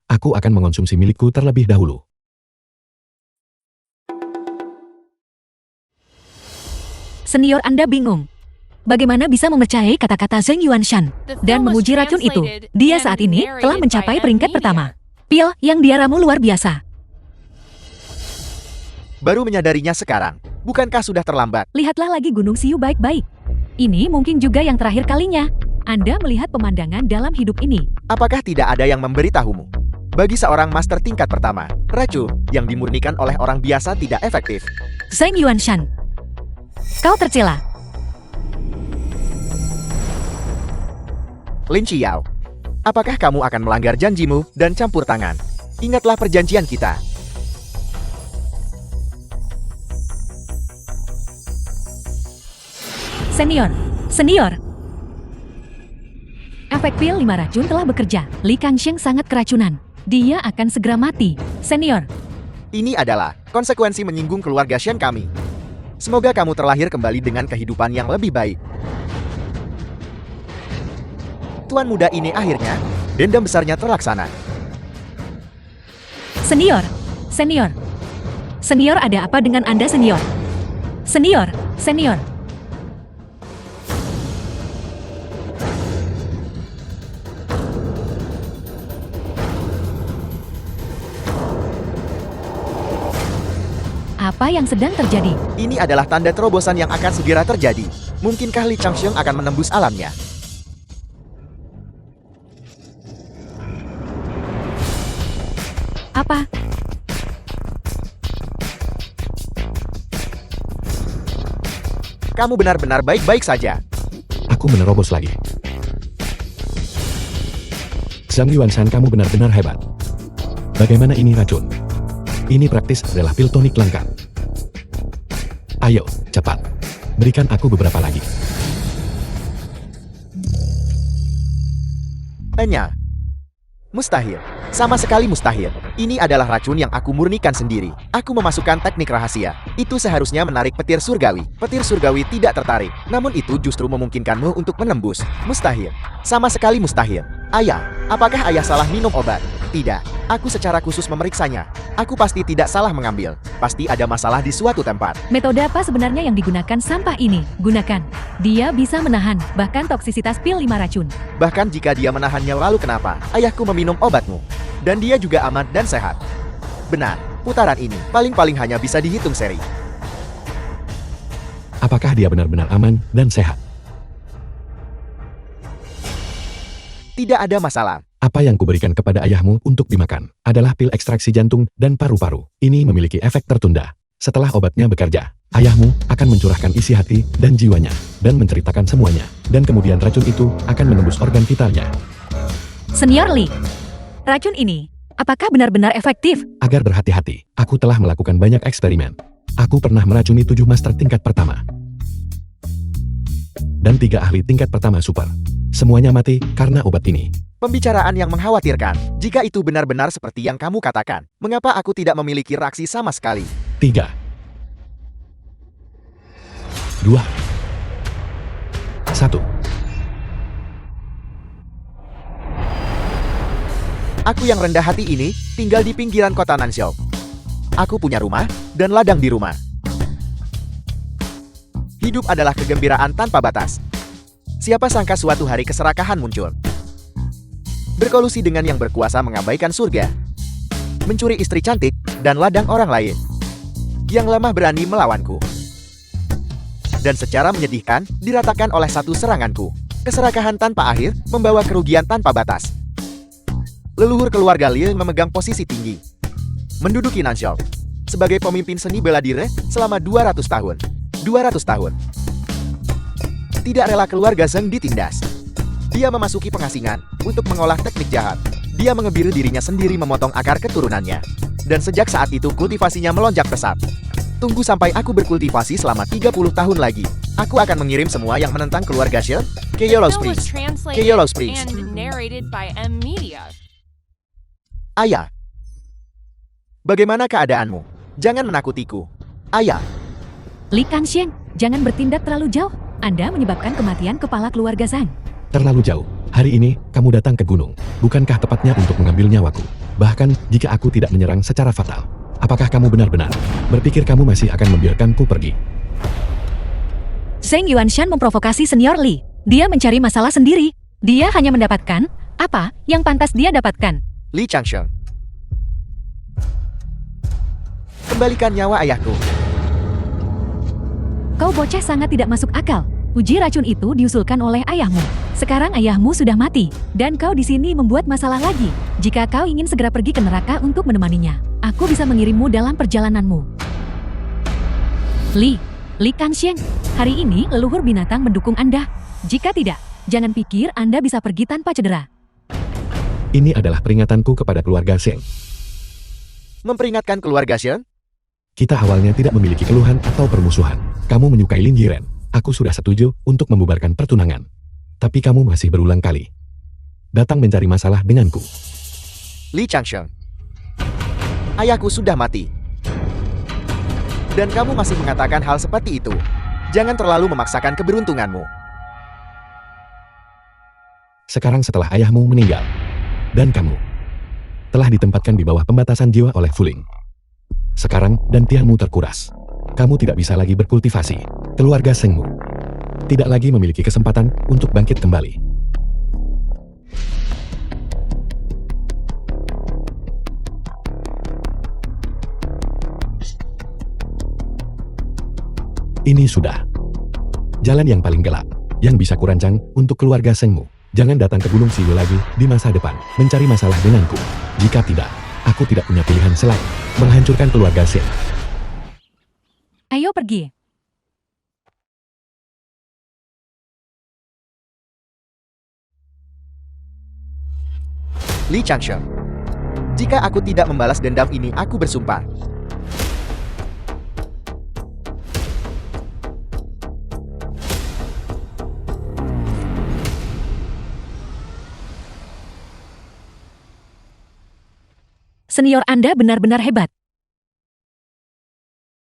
Aku akan mengonsumsi milikku terlebih dahulu. Senior Anda bingung. Bagaimana bisa mempercayai kata-kata Zheng Yuanshan The dan film was menguji racun itu? translated Dia and saat ini telah narrated mencapai by peringkat Ed pertama. Media. Pil yang dia ramu luar biasa. Baru menyadarinya sekarang. Bukankah sudah terlambat? Lihatlah lagi Gunung Siu baik-baik. Ini mungkin juga yang terakhir kalinya. Anda melihat pemandangan dalam hidup ini. Apakah tidak ada yang memberitahumu? Bagi seorang master tingkat pertama, racun yang dimurnikan oleh orang biasa tidak efektif. Zheng Yuanshan, kau tercela. Lin Xiao, apakah kamu akan melanggar janjimu dan campur tangan? Ingatlah perjanjian kita. Senior. Efek pil 5 racun telah bekerja. Li Kangsheng sangat keracunan. Dia akan segera mati. Senior, Ini adalah konsekuensi menyinggung keluarga Shen kami. Semoga kamu terlahir kembali dengan kehidupan yang lebih baik. Tuan muda ini akhirnya, dendam besarnya terlaksana. Senior. Senior, ada apa dengan Anda, Senior? Senior. Apa yang sedang terjadi? Ini adalah tanda terobosan yang akan segera terjadi. Mungkinkah Li Changsheng akan menembus alamnya? Apa? Kamu benar-benar baik-baik saja. Aku menerobos lagi. Zhang Yuanshan, kamu benar-benar hebat. Bagaimana ini racun? Ini praktis adalah pil tonik lengkap. Ayo, cepat. Berikan aku beberapa lagi. Enya. Mustahil. Sama sekali mustahil. Ini adalah racun yang aku murnikan sendiri. Aku memasukkan teknik rahasia. Itu seharusnya menarik petir surgawi. Petir surgawi tidak tertarik. Namun itu justru memungkinkanmu untuk menembus. Mustahil. Sama sekali mustahil. Ayah, apakah ayah salah minum obat? Tidak. Aku secara khusus memeriksanya. Aku pasti tidak salah mengambil. Pasti ada masalah di suatu tempat. Metode apa sebenarnya yang digunakan sampah ini? Gunakan. Dia bisa menahan, bahkan toksisitas pil 5 racun. Bahkan jika dia menahannya, lalu kenapa ayahku meminum obatmu? Dan dia juga aman dan sehat. Benar, putaran ini paling-paling hanya bisa dihitung seri. Apakah dia benar-benar aman dan sehat? Tidak ada masalah. Apa yang kuberikan kepada ayahmu untuk dimakan adalah pil ekstraksi jantung dan paru-paru. Ini memiliki efek tertunda. Setelah obatnya bekerja, ayahmu akan mencurahkan isi hati dan jiwanya dan menceritakan semuanya. Dan kemudian racun itu akan menembus organ vitalnya. Senior Li, racun ini, apakah benar-benar efektif? Agar berhati-hati, aku telah melakukan banyak eksperimen. Aku pernah meracuni 7 master tingkat pertama. Dan 3 ahli tingkat pertama super. Semuanya mati karena obat ini. Pembicaraan yang mengkhawatirkan. Jika itu benar-benar seperti yang kamu katakan, mengapa aku tidak memiliki reaksi sama sekali? 3, 2, 1. Aku yang rendah hati ini tinggal di pinggiran kota Nanzhou. Aku punya rumah dan ladang di rumah. Hidup adalah kegembiraan tanpa batas. Siapa sangka suatu hari keserakahan muncul. Berkolusi dengan yang berkuasa mengabaikan surga. Mencuri istri cantik dan ladang orang lain. Yang lemah berani melawanku. Dan secara menyedihkan, diratakan oleh satu seranganku. Keserakahan tanpa akhir membawa kerugian tanpa batas. Leluhur keluarga Liu memegang posisi tinggi. Menduduki Nanzhou. Sebagai pemimpin seni bela diri selama 200 tahun. 200 tahun. Tidak rela keluarga Zheng ditindas. Dia memasuki pengasingan untuk mengolah teknik jahat. Dia mengebiri dirinya sendiri memotong akar keturunannya. Dan sejak saat itu kultivasinya melonjak pesat. Tunggu sampai aku berkultivasi selama 30 tahun lagi. Aku akan mengirim semua yang menentang keluarga Zheng ke The Yellow film was Springs. translated Yellow Springs. and narrated by M Media. Ayah. Bagaimana keadaanmu? Jangan menakutiku. Ayah. Li Kangxiang, jangan bertindak terlalu jauh. Anda menyebabkan kematian kepala keluarga Zhang. Terlalu jauh. Hari ini, kamu datang ke gunung. Bukankah tepatnya untuk mengambil nyawaku? Bahkan, jika aku tidak menyerang secara fatal. Apakah kamu benar-benar berpikir kamu masih akan membiarkanku pergi? Zheng Yuanshan memprovokasi senior Li. Dia mencari masalah sendiri. Dia hanya mendapatkan apa yang pantas dia dapatkan. Li Changsheng. Kembalikan nyawa ayahku. Kau bocah sangat tidak masuk akal. Uji racun itu diusulkan oleh ayahmu. Sekarang ayahmu sudah mati, dan kau di sini membuat masalah lagi. Jika kau ingin segera pergi ke neraka untuk menemaninya, aku bisa mengirimmu dalam perjalananmu. Li Kangxiang, hari ini leluhur binatang mendukung Anda. Jika tidak, jangan pikir Anda bisa pergi tanpa cedera. Ini adalah peringatanku kepada keluarga Zheng. Memperingatkan keluarga Zheng? Kita awalnya tidak memiliki keluhan atau permusuhan. Kamu menyukai Lin Yiren. Aku sudah setuju untuk membubarkan pertunangan. Tapi kamu masih berulang kali datang mencari masalah denganku. Li Changsheng. Ayahku sudah mati. Dan kamu masih mengatakan hal seperti itu. Jangan terlalu memaksakan keberuntunganmu. Sekarang setelah ayahmu meninggal, dan kamu telah ditempatkan di bawah pembatasan jiwa oleh Fuling. Sekarang dantianmu terkuras. Kamu tidak bisa lagi berkultivasi. Keluarga Zhengmu tidak lagi memiliki kesempatan untuk bangkit kembali. Ini sudah jalan yang paling gelap yang bisa kurancang untuk keluarga Zhengmu. Jangan datang ke Gunung Siyu lagi di masa depan mencari masalah denganku. Jika tidak, aku tidak punya pilihan selain menghancurkan keluarga Zheng. Ayo pergi. Li Changsheng. Jika aku tidak membalas dendam ini, aku bersumpah. Senior Anda benar-benar hebat.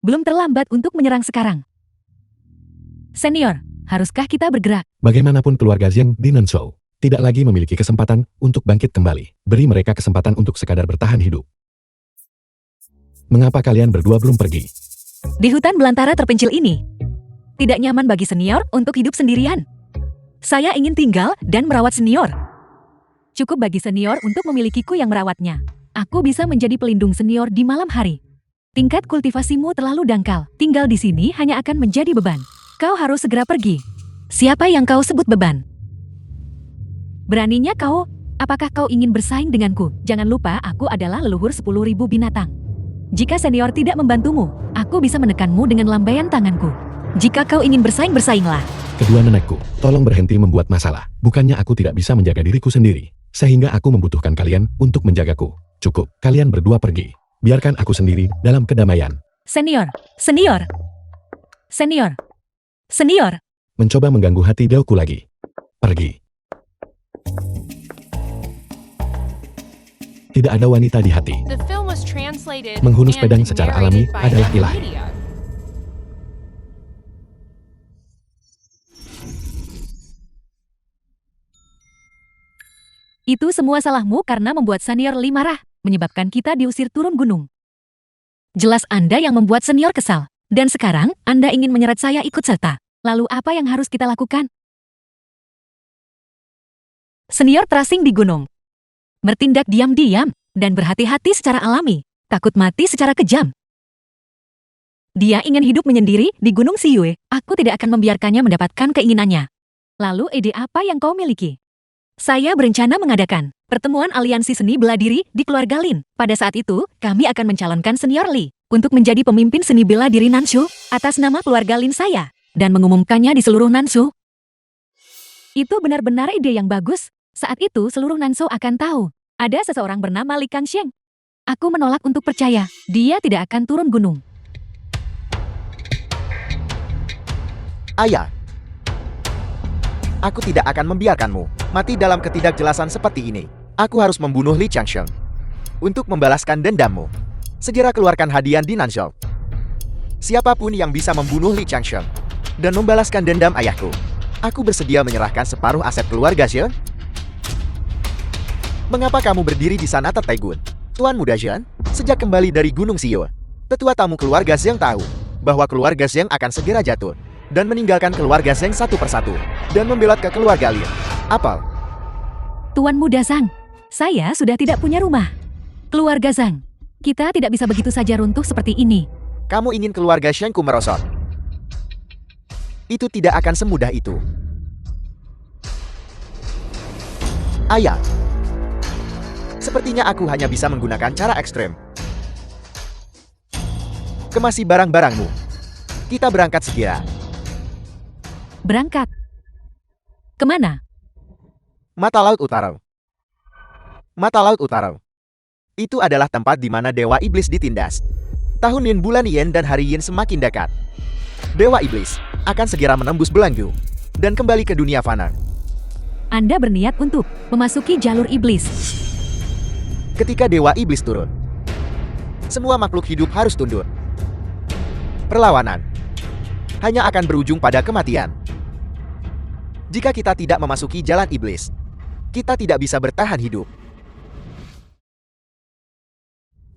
Belum terlambat untuk menyerang sekarang. Senior, haruskah kita bergerak? Bagaimanapun keluarga Zheng di Nanzhou tidak lagi memiliki kesempatan untuk bangkit kembali. Beri mereka kesempatan untuk sekadar bertahan hidup. Mengapa kalian berdua belum pergi? Di hutan belantara terpencil ini, tidak nyaman bagi senior untuk hidup sendirian. Saya ingin tinggal dan merawat senior. Cukup bagi senior untuk memilikiku yang merawatnya. Aku bisa menjadi pelindung senior di malam hari. Tingkat kultivasimu terlalu dangkal. Tinggal di sini hanya akan menjadi beban. Kau harus segera pergi. Siapa yang kau sebut beban? Beraninya kau? Apakah kau ingin bersaing denganku? Jangan lupa aku adalah leluhur 10.000 binatang. Jika senior tidak membantumu, aku bisa menekanmu dengan lambaian tanganku. Jika kau ingin bersaing, bersainglah. Kedua nenekku, tolong berhenti membuat masalah. Bukannya aku tidak bisa menjaga diriku sendiri, sehingga aku membutuhkan kalian untuk menjagaku. Cukup, kalian berdua pergi. Biarkan aku sendiri dalam kedamaian. Senior, senior, senior, senior. Mencoba mengganggu hati Deoku lagi. Pergi. Tidak ada wanita di hati. The film was translated Menghunus and pedang secara alami narrated by adalah M ilahi. Media. Itu semua salahmu karena membuat senior Lee marah, menyebabkan kita diusir turun gunung. Jelas Anda yang membuat senior kesal. Dan sekarang, Anda ingin menyeret saya ikut serta. Lalu apa yang harus kita lakukan? Senior terasing di gunung. Bertindak diam-diam, dan berhati-hati secara alami. Takut mati secara kejam. Dia ingin hidup menyendiri di Gunung Siyue. Aku tidak akan membiarkannya mendapatkan keinginannya. Lalu ide apa yang kau miliki? Saya berencana mengadakan pertemuan aliansi seni bela diri di keluarga Lin. Pada saat itu, kami akan mencalonkan senior Lee untuk menjadi pemimpin seni bela diri Nanshu atas nama keluarga Lin saya dan mengumumkannya di seluruh Nanshu. Itu benar-benar ide yang bagus. Saat itu seluruh Nanshu akan tahu ada seseorang bernama Li Kangxiang. Aku menolak untuk percaya dia tidak akan turun gunung. Ayah, aku tidak akan membiarkanmu mati dalam ketidakjelasan seperti ini. Aku harus membunuh Li Changsheng untuk membalaskan dendammu. Segera keluarkan hadiah di Nanzhou. Siapapun yang bisa membunuh Li Changsheng dan membalaskan dendam ayahku, aku bersedia menyerahkan separuh aset keluarga Zhen. Mengapa kamu berdiri di sana, Tetegun? Tuan Muda Zhen, sejak kembali dari Gunung Siyue, tetua tamu keluarga Zheng tahu bahwa keluarga Zheng akan segera jatuh dan meninggalkan keluarga Zheng satu persatu dan membelot ke keluarga Lin. Apa? Tuan Muda Zhang, saya sudah tidak punya rumah. Keluarga Zhang, kita tidak bisa begitu saja runtuh seperti ini. Kamu ingin keluarga Shengku merosot? Itu tidak akan semudah itu. Ayah, sepertinya aku hanya bisa menggunakan cara ekstrem. Kemasi barang-barangmu. Kita berangkat segera. Berangkat. Kemana? Mata Laut Utara. Mata Laut Utara. Itu adalah tempat di mana Dewa Iblis ditindas. Tahun Yin, bulan Yen, dan hari Yin semakin dekat. Dewa Iblis akan segera menembus belenggu dan kembali ke dunia fana. Anda berniat untuk memasuki jalur iblis. Ketika Dewa Iblis turun, semua makhluk hidup harus tunduk. Perlawanan hanya akan berujung pada kematian. Jika kita tidak memasuki jalan iblis, kita tidak bisa bertahan hidup.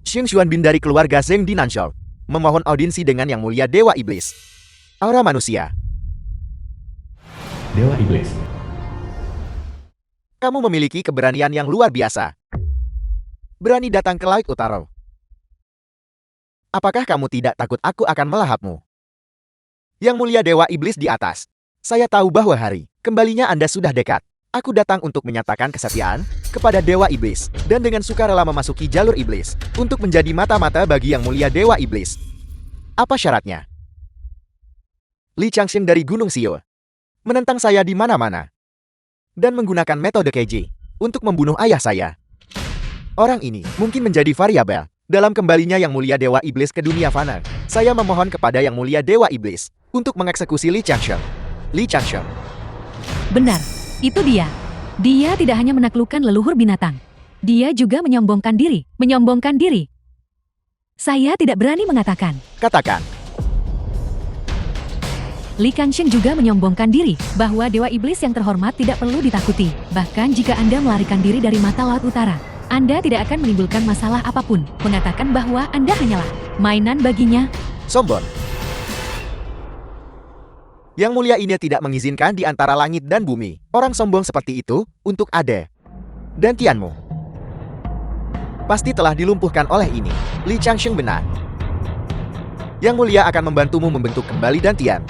Xing Xuanbin dari keluarga Zheng di Nanzhou memohon audiensi dengan Yang Mulia Dewa Iblis. Aura manusia. Dewa Iblis. Kamu memiliki keberanian yang luar biasa. Berani datang ke Laut Utara. Apakah kamu tidak takut aku akan melahapmu? Yang Mulia Dewa Iblis di atas. Saya tahu bahwa hari kembalinya Anda sudah dekat. Aku datang untuk menyatakan kesetiaan kepada Dewa Iblis dan dengan sukarela memasuki jalur iblis untuk menjadi mata-mata bagi Yang Mulia Dewa Iblis. Apa syaratnya? Li Changxing dari Gunung Siyue menentang saya di mana-mana dan menggunakan metode keji untuk membunuh ayah saya. Orang ini mungkin menjadi variabel dalam kembalinya Yang Mulia Dewa Iblis ke dunia fana. Saya memohon kepada Yang Mulia Dewa Iblis untuk mengeksekusi Li Changsheng. Li Changsheng. Benar, itu dia. Dia tidak hanya menaklukkan leluhur binatang. Dia juga menyombongkan diri. Menyombongkan diri. Saya tidak berani mengatakan. Katakan. Li Kangxiang juga menyombongkan diri bahwa Dewa Iblis yang terhormat tidak perlu ditakuti. Bahkan jika Anda melarikan diri dari mata Laut Utara, Anda tidak akan menimbulkan masalah apapun. Mengatakan bahwa Anda hanyalah mainan baginya. Sombong. Yang Mulia ini tidak mengizinkan di antara langit dan bumi orang sombong seperti itu untuk ada. Dan Tianmu pasti telah dilumpuhkan oleh ini. Li Changxing benar. Yang Mulia akan membantumu membentuk kembali Dantian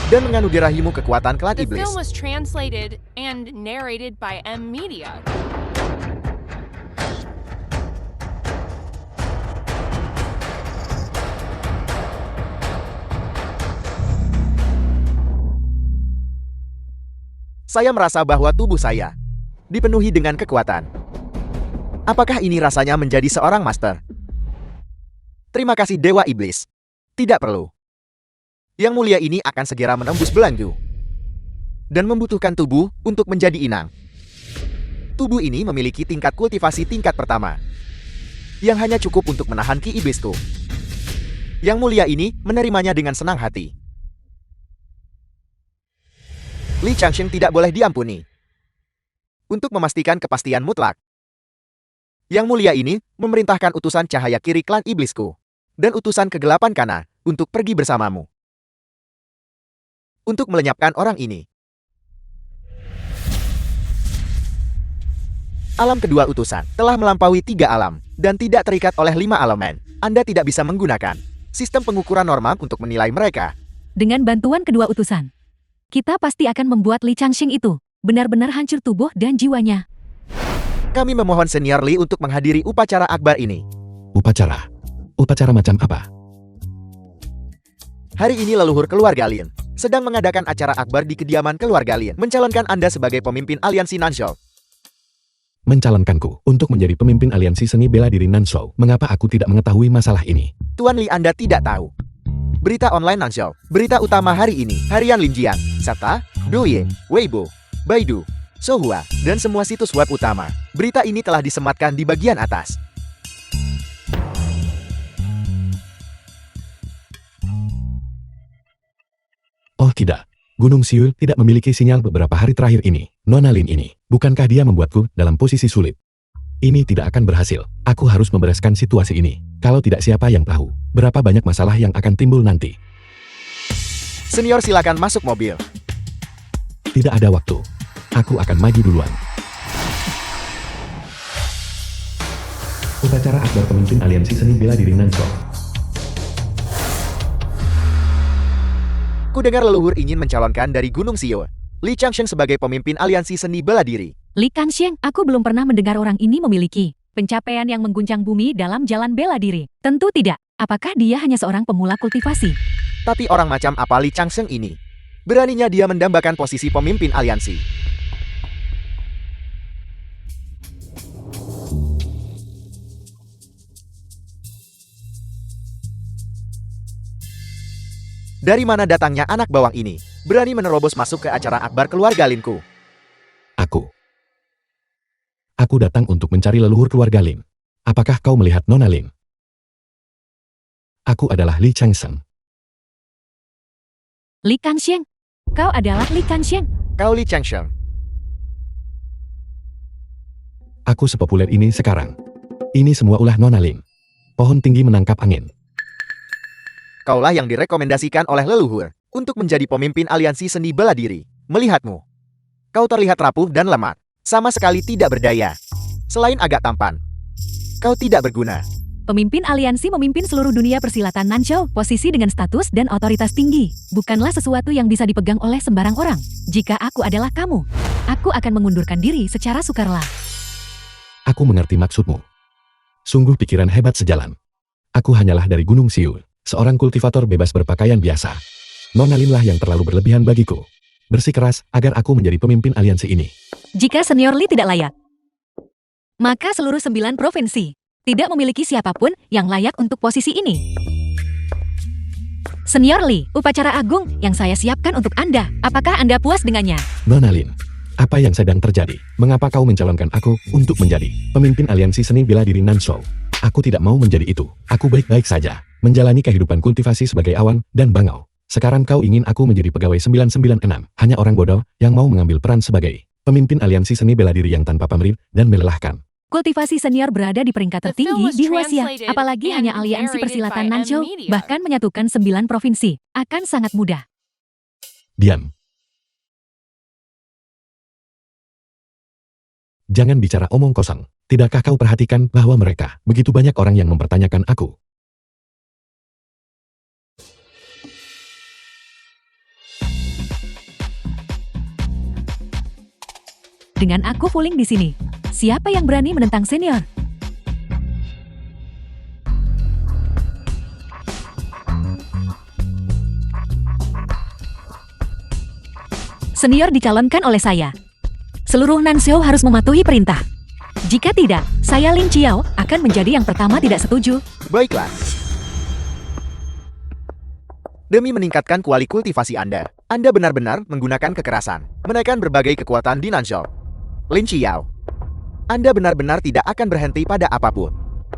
dan menganugerahimu kekuatan klan The iblis. film was translated and narrated by M Media. Saya merasa bahwa tubuh saya dipenuhi dengan kekuatan. Apakah ini rasanya menjadi seorang master? Terima kasih Dewa Iblis. Tidak perlu. Yang Mulia ini akan segera menembus belenggu dan membutuhkan tubuh untuk menjadi inang. Tubuh ini memiliki tingkat kultivasi tingkat pertama, yang hanya cukup untuk menahan ki iblisku. Yang mulia ini menerimanya dengan senang hati. Li Changsheng tidak boleh diampuni. Untuk memastikan kepastian mutlak, Yang mulia ini memerintahkan utusan cahaya kiri klan iblisku dan utusan kegelapan kana untuk pergi bersamamu. Untuk melenyapkan orang ini. Alam kedua utusan telah melampaui 3 alam dan tidak terikat oleh 5 elemen. Anda tidak bisa menggunakan sistem pengukuran normal untuk menilai mereka. Dengan bantuan kedua utusan, kita pasti akan membuat Li Changxing itu benar-benar hancur tubuh dan jiwanya. Kami memohon Senior Li untuk menghadiri upacara akbar ini. Upacara? Upacara macam apa? Hari ini leluhur keluarga Lin sedang mengadakan acara akbar di kediaman keluarga Lin, mencalonkan Anda sebagai pemimpin aliansi Nanzhou. Mencalonkanku untuk menjadi pemimpin aliansi seni bela diri Nanzhou. Mengapa aku tidak mengetahui masalah ini? Tuan Li, Anda tidak tahu. Berita online Nanzhou, berita utama hari ini, harian Linjiang, serta Douye, Weibo, Baidu, Sohua, dan semua situs web utama. Berita ini telah disematkan di bagian atas. Oh tidak, Gunung Siul tidak memiliki sinyal beberapa hari terakhir ini. Nona Lin ini, bukankah dia membuatku dalam posisi sulit? Ini tidak akan berhasil. Aku harus membereskan situasi ini. Kalau tidak, siapa yang tahu berapa banyak masalah yang akan timbul nanti. Senior, silakan masuk mobil. Tidak ada waktu. Aku akan maju duluan. Upacara akbar pemimpin aliansi seni bela diri Nanzhou. Kudengar leluhur ingin mencalonkan dari Gunung Siul Li Changsheng sebagai pemimpin aliansi seni bela diri. Li Kangxiang, aku belum pernah mendengar orang ini memiliki pencapaian yang mengguncang bumi dalam jalan bela diri. Tentu tidak. Apakah dia hanya seorang pemula kultivasi? Tapi orang macam apa Li Changsheng ini? Beraninya dia mendambakan posisi pemimpin aliansi. Dari mana datangnya anak bawang ini? Berani menerobos masuk ke acara akbar keluarga Linku. Aku datang untuk mencari leluhur keluarga Lin. Apakah kau melihat Nona Lin? Aku adalah Li Changsheng. Li Kangxiang, kau adalah Li Kangxiang. Kau Li Changsheng. Aku sepopuler ini sekarang. Ini semua ulah Nona Lin. Pohon tinggi menangkap angin. Kaulah yang direkomendasikan oleh leluhur untuk menjadi pemimpin aliansi seni bela diri. Melihatmu, kau terlihat rapuh dan lemah, sama sekali tidak berdaya. Selain agak tampan, kau tidak berguna. Pemimpin aliansi memimpin seluruh dunia persilatan Nanzhou, posisi dengan status dan otoritas tinggi. Bukanlah sesuatu yang bisa dipegang oleh sembarang orang. Jika aku adalah kamu, aku akan mengundurkan diri secara sukarela. Aku mengerti maksudmu. Sungguh pikiran hebat sejalan. Aku hanyalah dari Gunung Siul, seorang kultivator bebas berpakaian biasa. Nona Lin lah yang terlalu berlebihan bagiku. Bersikeras agar aku menjadi pemimpin aliansi ini. Jika Senior Li tidak layak, maka seluruh 9 provinsi tidak memiliki siapapun yang layak untuk posisi ini. Senior Li, upacara agung yang saya siapkan untuk Anda. Apakah Anda puas dengannya? Nona Lin, apa yang sedang terjadi? Mengapa kau mencalonkan aku untuk menjadi pemimpin aliansi seni bela diri Nanzhou? Aku tidak mau menjadi itu. Aku baik-baik saja, menjalani kehidupan kultivasi sebagai awan dan bangau. Sekarang kau ingin aku menjadi pegawai 996, hanya orang bodoh yang mau mengambil peran sebagai pemimpin aliansi seni bela diri yang tanpa pamrih dan melelahkan. Kultivasi senior berada di peringkat The film tertinggi was di Huaxia, translated apalagi and hanya aliansi narrated persilatan by Nanzhou, M-Media. bahkan menyatukan 9 provinsi, akan sangat mudah. Diam. Jangan bicara omong kosong. Tidakkah kau perhatikan bahwa mereka begitu banyak orang yang mempertanyakan aku? Dengan aku Fuling di sini, siapa yang berani menentang senior? Senior dicalonkan oleh saya. Seluruh Nanzhou harus mematuhi perintah. Jika tidak, saya Lin Qiao akan menjadi yang pertama tidak setuju. Baiklah. Demi meningkatkan kualitas kultivasi Anda benar-benar menggunakan kekerasan, menekan berbagai kekuatan di Nanzhou. Lin Qiao, Anda benar-benar tidak akan berhenti pada apapun.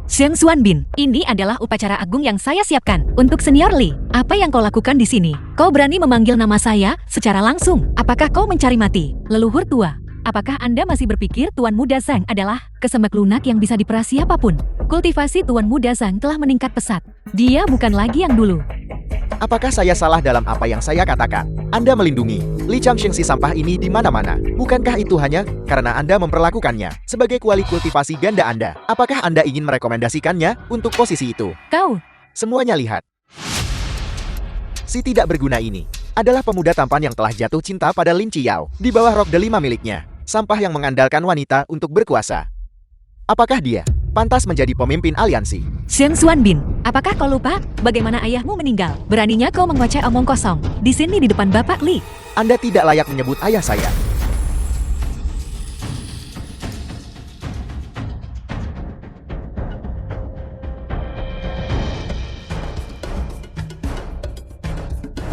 Sheng Xuanbin, ini adalah upacara agung yang saya siapkan. Untuk Senior Li, apa yang kau lakukan di sini? Kau berani memanggil nama saya secara langsung. Apakah kau mencari mati? Leluhur tua, apakah Anda masih berpikir Tuan Muda Zhang adalah kesemek lunak yang bisa diperas siapapun? Kultivasi Tuan Muda Zhang telah meningkat pesat. Dia bukan lagi yang dulu. Apakah saya salah dalam apa yang saya katakan? Anda melindungi Li Changxing si sampah ini di mana-mana. Bukankah itu hanya karena Anda memperlakukannya sebagai kuali kultivasi ganda Anda? Apakah Anda ingin merekomendasikannya untuk posisi itu? Kau, Semuanya lihat. Si tidak berguna ini adalah pemuda tampan yang telah jatuh cinta pada Lin Chiyao di bawah rok delima miliknya. Sampah yang mengandalkan wanita untuk berkuasa. Apakah dia pantas menjadi pemimpin aliansi? Sheng Xuanbin, apakah kau lupa bagaimana ayahmu meninggal? Beraninya kau mengoceh omong kosong di sini di depan Bapak Li. Anda tidak layak menyebut ayah saya.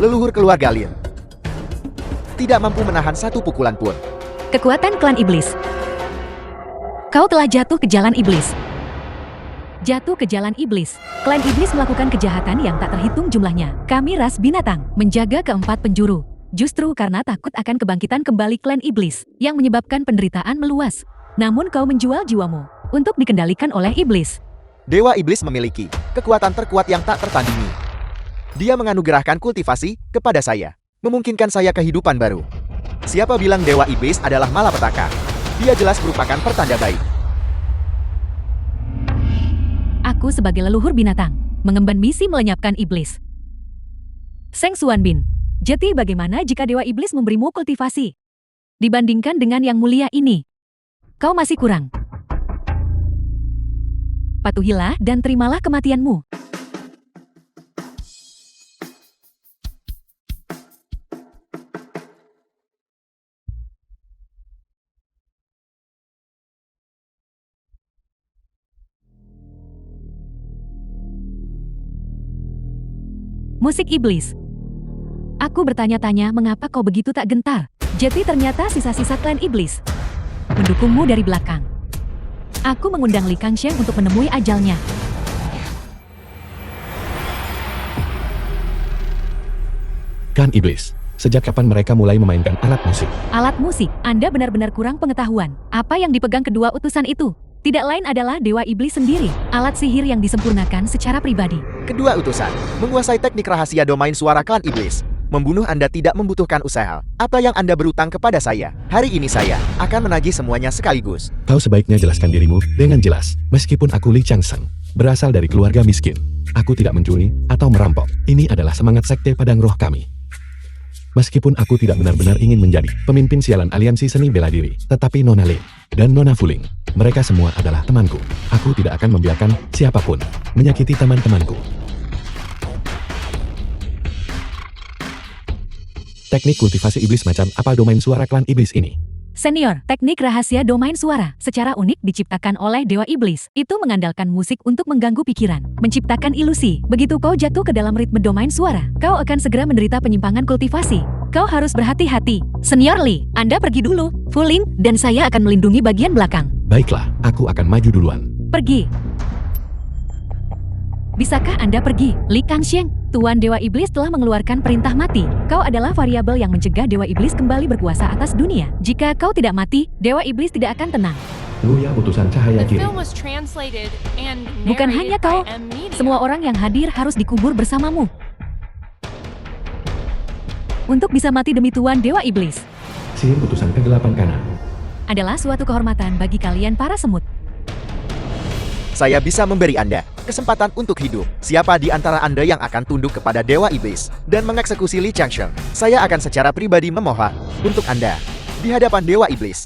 Leluhur keluarga Lin tidak mampu menahan satu pukulan pun. Kekuatan klan iblis. Kau telah jatuh ke jalan iblis. Jatuh ke jalan iblis. Klan iblis melakukan kejahatan yang tak terhitung jumlahnya. Kami ras binatang, menjaga keempat penjuru. Justru karena takut akan kebangkitan kembali klan iblis, yang menyebabkan penderitaan meluas. Namun kau menjual jiwamu, untuk dikendalikan oleh iblis. Dewa Iblis memiliki kekuatan terkuat yang tak tertandingi. Dia menganugerahkan kultivasi kepada saya, memungkinkan saya kehidupan baru. Siapa bilang Dewa Iblis adalah malapetaka? Dia jelas merupakan pertanda baik. Aku sebagai leluhur binatang, mengemban misi melenyapkan iblis. Sheng Xuanbin, jadi bagaimana jika Dewa Iblis memberimu kultivasi? Dibandingkan dengan yang mulia ini, kau masih kurang. Patuhilah dan terimalah kematianmu. Musik iblis. Aku bertanya-tanya mengapa kau begitu tak gentar. Jadi ternyata sisa-sisa klan iblis mendukungmu dari belakang. Aku mengundang Li Kangsheng untuk menemui ajalnya. Kan iblis, sejak kapan mereka mulai memainkan alat musik? Alat musik, Anda benar-benar kurang pengetahuan. Apa yang dipegang kedua utusan itu? Tidak lain adalah Dewa Iblis sendiri, alat sihir yang disempurnakan secara pribadi. Kedua utusan menguasai teknik rahasia domain suara klan iblis. Membunuh Anda tidak membutuhkan usaha. Apa yang Anda berutang kepada saya? Hari ini saya akan menagih semuanya sekaligus. Kau sebaiknya jelaskan dirimu dengan jelas. Meskipun aku Li Changsheng, berasal dari keluarga miskin, aku tidak mencuri atau merampok. Ini adalah semangat sekte padang roh kami. Meskipun aku tidak benar-benar ingin menjadi pemimpin sialan aliansi seni bela diri, tetapi Nona Lin dan Nona Fuling, mereka semua adalah temanku. Aku tidak akan membiarkan siapapun menyakiti teman-temanku. Teknik kultivasi iblis macam apa domain suara klan iblis ini? Senior, teknik rahasia domain suara secara unik diciptakan oleh Dewa Iblis. Itu mengandalkan musik untuk mengganggu pikiran, menciptakan ilusi. Begitu kau jatuh ke dalam ritme domain suara, kau akan segera menderita penyimpangan kultivasi. Kau harus berhati-hati. Senior Li, Anda pergi dulu. Fuling dan saya akan melindungi bagian belakang. Baiklah, aku akan maju duluan. Pergi. Bisakah Anda pergi, Li Kangsheng? Tuan Dewa Iblis telah mengeluarkan perintah mati. Kau adalah variabel yang mencegah Dewa Iblis kembali berkuasa atas dunia. Jika kau tidak mati, Dewa Iblis tidak akan tenang. Luya utusan cahaya The kiri. film was translated and Bukan hanya narrated kau, by M Media. semua orang yang hadir harus dikubur bersamamu. Untuk bisa mati demi Tuan Dewa Iblis, Sihir utusan ke-8 kanan. adalah suatu kehormatan bagi kalian para semut. Saya bisa memberi Anda kesempatan untuk hidup. Siapa di antara Anda yang akan tunduk kepada Dewa Iblis dan mengeksekusi Li Changsheng? Saya akan secara pribadi memohon untuk Anda di hadapan Dewa Iblis.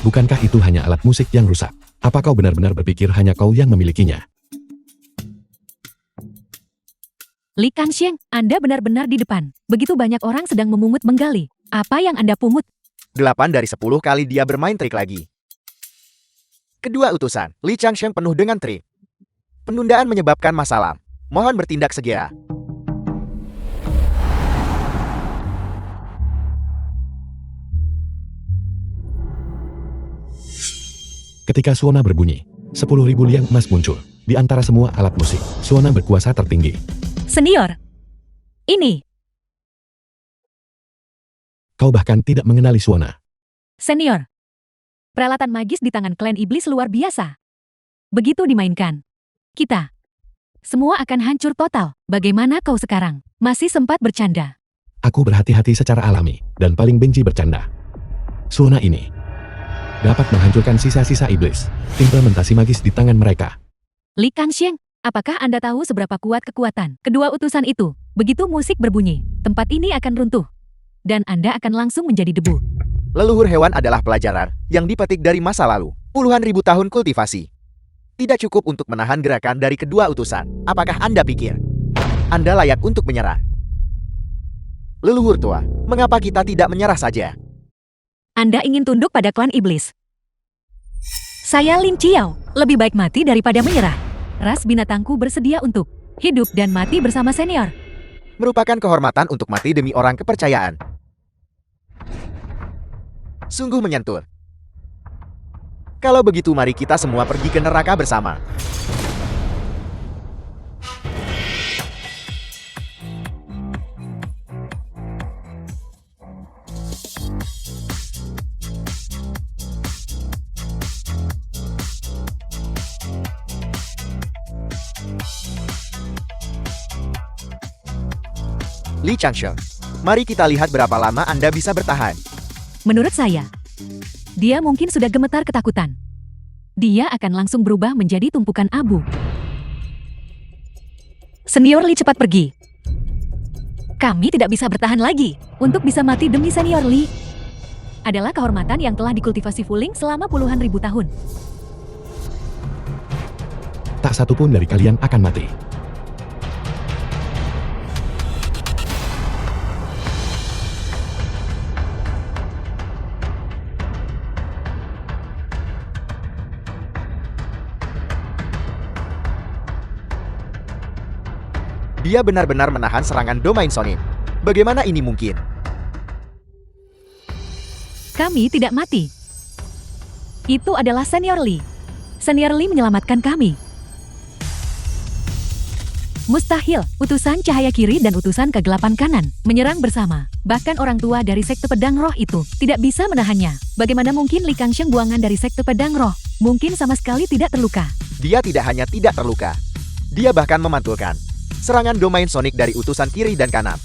Bukankah itu hanya alat musik yang rusak? Apa kau benar-benar berpikir hanya kau yang memilikinya? Li Kangsheng, Anda benar-benar di depan. Begitu banyak orang sedang memungut menggali. Apa yang Anda pungut? 8 dari 10 kali dia bermain trik lagi. Kedua utusan, Li Changsheng penuh dengan trik. Penundaan menyebabkan masalah. Mohon bertindak segera. Ketika suona berbunyi, 10.000 liang emas muncul. Di antara semua alat musik, suona berkuasa tertinggi. Senior, ini, Kau bahkan tidak mengenali suona. senior. Peralatan magis di tangan klan iblis luar biasa. Begitu dimainkan, kita semua akan hancur total. Bagaimana kau sekarang? Masih sempat bercanda. Aku berhati-hati secara alami, dan paling benci bercanda. Suona ini dapat menghancurkan sisa-sisa iblis. Implementasi magis di tangan mereka. Li Kangxiang, apakah Anda tahu seberapa kuat kekuatan kedua utusan itu? Begitu musik berbunyi, tempat ini akan runtuh. Dan Anda akan langsung menjadi debu. Leluhur hewan adalah pelajaran yang dipetik dari masa lalu. Puluhan ribu tahun kultivasi. Tidak cukup untuk menahan gerakan dari kedua utusan. Apakah Anda pikir Anda layak untuk menyerah? Leluhur tua, mengapa kita tidak menyerah saja? Anda ingin tunduk pada klan iblis. Saya Lin Chiao, lebih baik mati daripada menyerah. Ras binatangku bersedia untuk hidup dan mati bersama senior. Merupakan kehormatan untuk mati demi orang kepercayaan. Sungguh menyentuh. Kalau begitu mari kita semua pergi ke neraka bersama. Li Changsheng, mari kita lihat berapa lama Anda bisa bertahan. Menurut saya, dia mungkin sudah gemetar ketakutan. Dia akan langsung berubah menjadi tumpukan abu. Senior Li cepat pergi. Kami tidak bisa bertahan lagi. Untuk bisa mati demi Senior Li adalah kehormatan yang telah dikultivasi Fuling selama puluhan ribu tahun. Tak satu pun dari kalian akan mati. Dia benar-benar menahan serangan domain Sonic. Bagaimana ini mungkin? Kami tidak mati. Itu adalah Senior Li. Senior Li menyelamatkan kami. Mustahil, utusan cahaya kiri dan utusan kegelapan kanan menyerang bersama. Bahkan orang tua dari sekte pedang roh itu tidak bisa menahannya. Bagaimana mungkin Li Kangxiang buangan dari sekte pedang roh mungkin sama sekali tidak terluka? Dia tidak hanya tidak terluka. Dia bahkan memantulkan serangan domain Sonic dari utusan kiri dan kanan.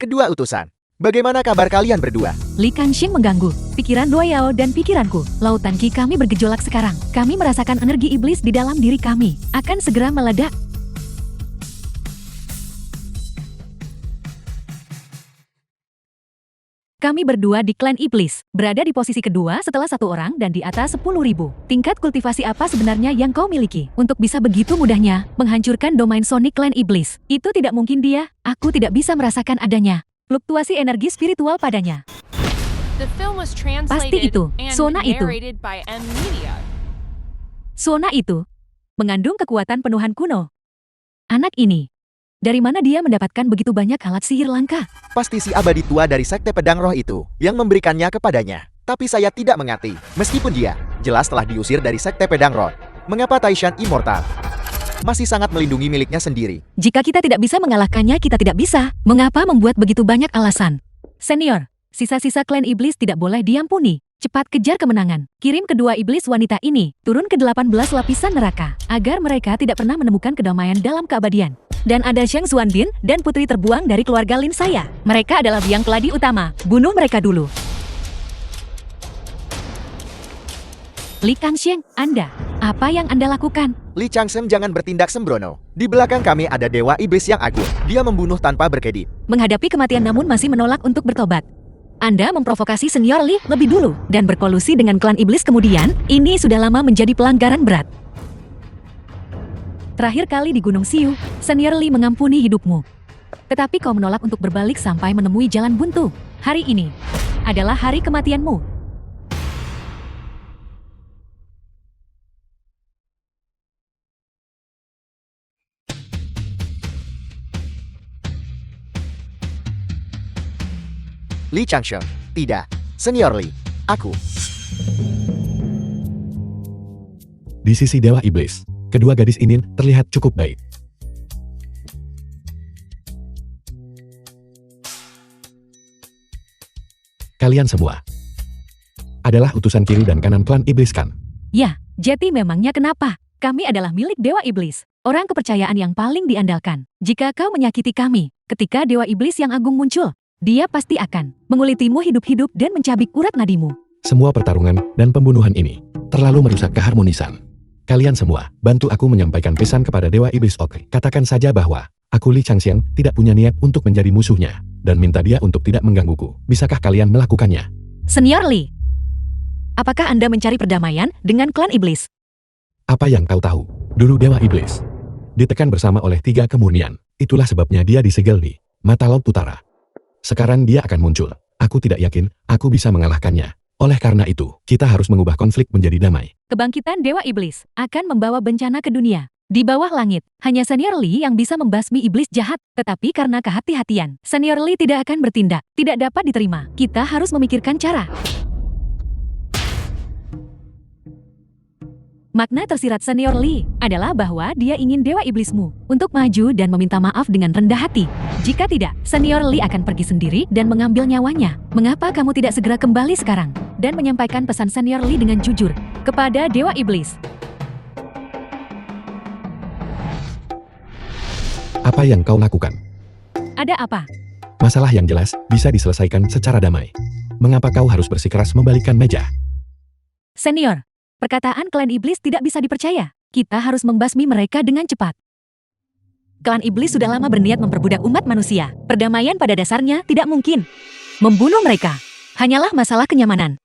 Kedua utusan, bagaimana kabar kalian berdua? Li Kangxiang mengganggu pikiran Duo dan pikiranku. Lautan Qi kami bergejolak sekarang. Kami merasakan energi iblis di dalam diri kami akan segera meledak. Kami berdua di klan iblis, berada di posisi kedua setelah satu orang dan di atas 10.000. Tingkat kultivasi apa sebenarnya yang kau miliki? Untuk bisa begitu mudahnya menghancurkan domain Sonic klan iblis. Itu tidak mungkin dia, aku tidak bisa merasakan adanya fluktuasi energi spiritual padanya. The film was Pasti translated itu, and Sona itu. narrated by M Media. Suona itu mengandung kekuatan penuhan kuno. Anak ini, dari mana dia mendapatkan begitu banyak alat sihir langka? Pasti si abadi tua dari sekte pedang roh itu yang memberikannya kepadanya. Tapi saya tidak mengerti, meskipun dia jelas telah diusir dari sekte pedang roh. Mengapa Taishan Immortal masih sangat melindungi miliknya sendiri? Jika kita tidak bisa mengalahkannya, kita tidak bisa. Mengapa membuat begitu banyak alasan? Senior, sisa-sisa klan iblis tidak boleh diampuni. Cepat kejar kemenangan. Kirim kedua iblis wanita ini turun ke 18 lapisan neraka agar mereka tidak pernah menemukan kedamaian dalam keabadian. Dan ada Zhang Xuanbin dan putri terbuang dari keluarga Lin saya. Mereka adalah biang keladi utama. Bunuh mereka dulu. Li Kangxiang, Anda, apa yang Anda lakukan? Li Changsem jangan bertindak sembrono. Di belakang kami ada dewa iblis yang agung. Dia membunuh tanpa berkedip. Menghadapi kematian namun masih menolak untuk bertobat. Anda memprovokasi Senior Li lebih dulu dan berkolusi dengan klan iblis kemudian. Ini sudah lama menjadi pelanggaran berat. Terakhir kali di Gunung Siu, Senior Li mengampuni hidupmu. Tetapi kau menolak untuk berbalik sampai menemui jalan buntu. Hari ini adalah hari kematianmu. Li Changsheng. Tidak. Senior Li. Aku. Di sisi Dewa Iblis, kedua gadis ini terlihat cukup baik. Kalian semua adalah utusan kiri dan kanan klan iblis kan? Ya, jadi memangnya kenapa? Kami adalah milik Dewa Iblis, orang kepercayaan yang paling diandalkan. Jika kau menyakiti kami, ketika Dewa Iblis yang agung muncul, dia pasti akan mengulitimu hidup-hidup dan mencabik urat nadimu. Semua pertarungan dan pembunuhan ini terlalu merusak keharmonisan. Kalian semua, bantu aku menyampaikan pesan kepada Dewa Iblis. Oke, katakan saja bahwa aku Li Changxiang tidak punya niat untuk menjadi musuhnya, dan minta dia untuk tidak menggangguku. Bisakah kalian melakukannya? Senior Li, apakah Anda mencari perdamaian dengan klan iblis? Apa yang kau tahu? Dulu Dewa Iblis ditekan bersama oleh 3 kemurnian. Itulah sebabnya dia disegel di mata laut utara. Sekarang dia akan muncul. Aku tidak yakin aku bisa mengalahkannya. Oleh karena itu, kita harus mengubah konflik menjadi damai. Kebangkitan Dewa Iblis akan membawa bencana ke dunia. Di bawah langit, hanya Senior Li yang bisa membasmi iblis jahat. Tetapi karena kehati-hatian, Senior Li tidak akan bertindak. Tidak dapat diterima. Kita harus memikirkan cara. Makna tersirat Senior Li adalah bahwa dia ingin Dewa Iblismu untuk maju dan meminta maaf dengan rendah hati. Jika tidak, Senior Li akan pergi sendiri dan mengambil nyawanya. Mengapa kamu tidak segera kembali sekarang dan menyampaikan pesan Senior Li dengan jujur kepada Dewa Iblis? Apa yang kau lakukan? Ada apa? Masalah yang jelas bisa diselesaikan secara damai. Mengapa kau harus bersikeras membalikkan meja? Senior, perkataan klan iblis tidak bisa dipercaya. Kita harus membasmi mereka dengan cepat. Klan iblis sudah lama berniat memperbudak umat manusia. Perdamaian pada dasarnya tidak mungkin. Membunuh mereka hanyalah masalah kenyamanan.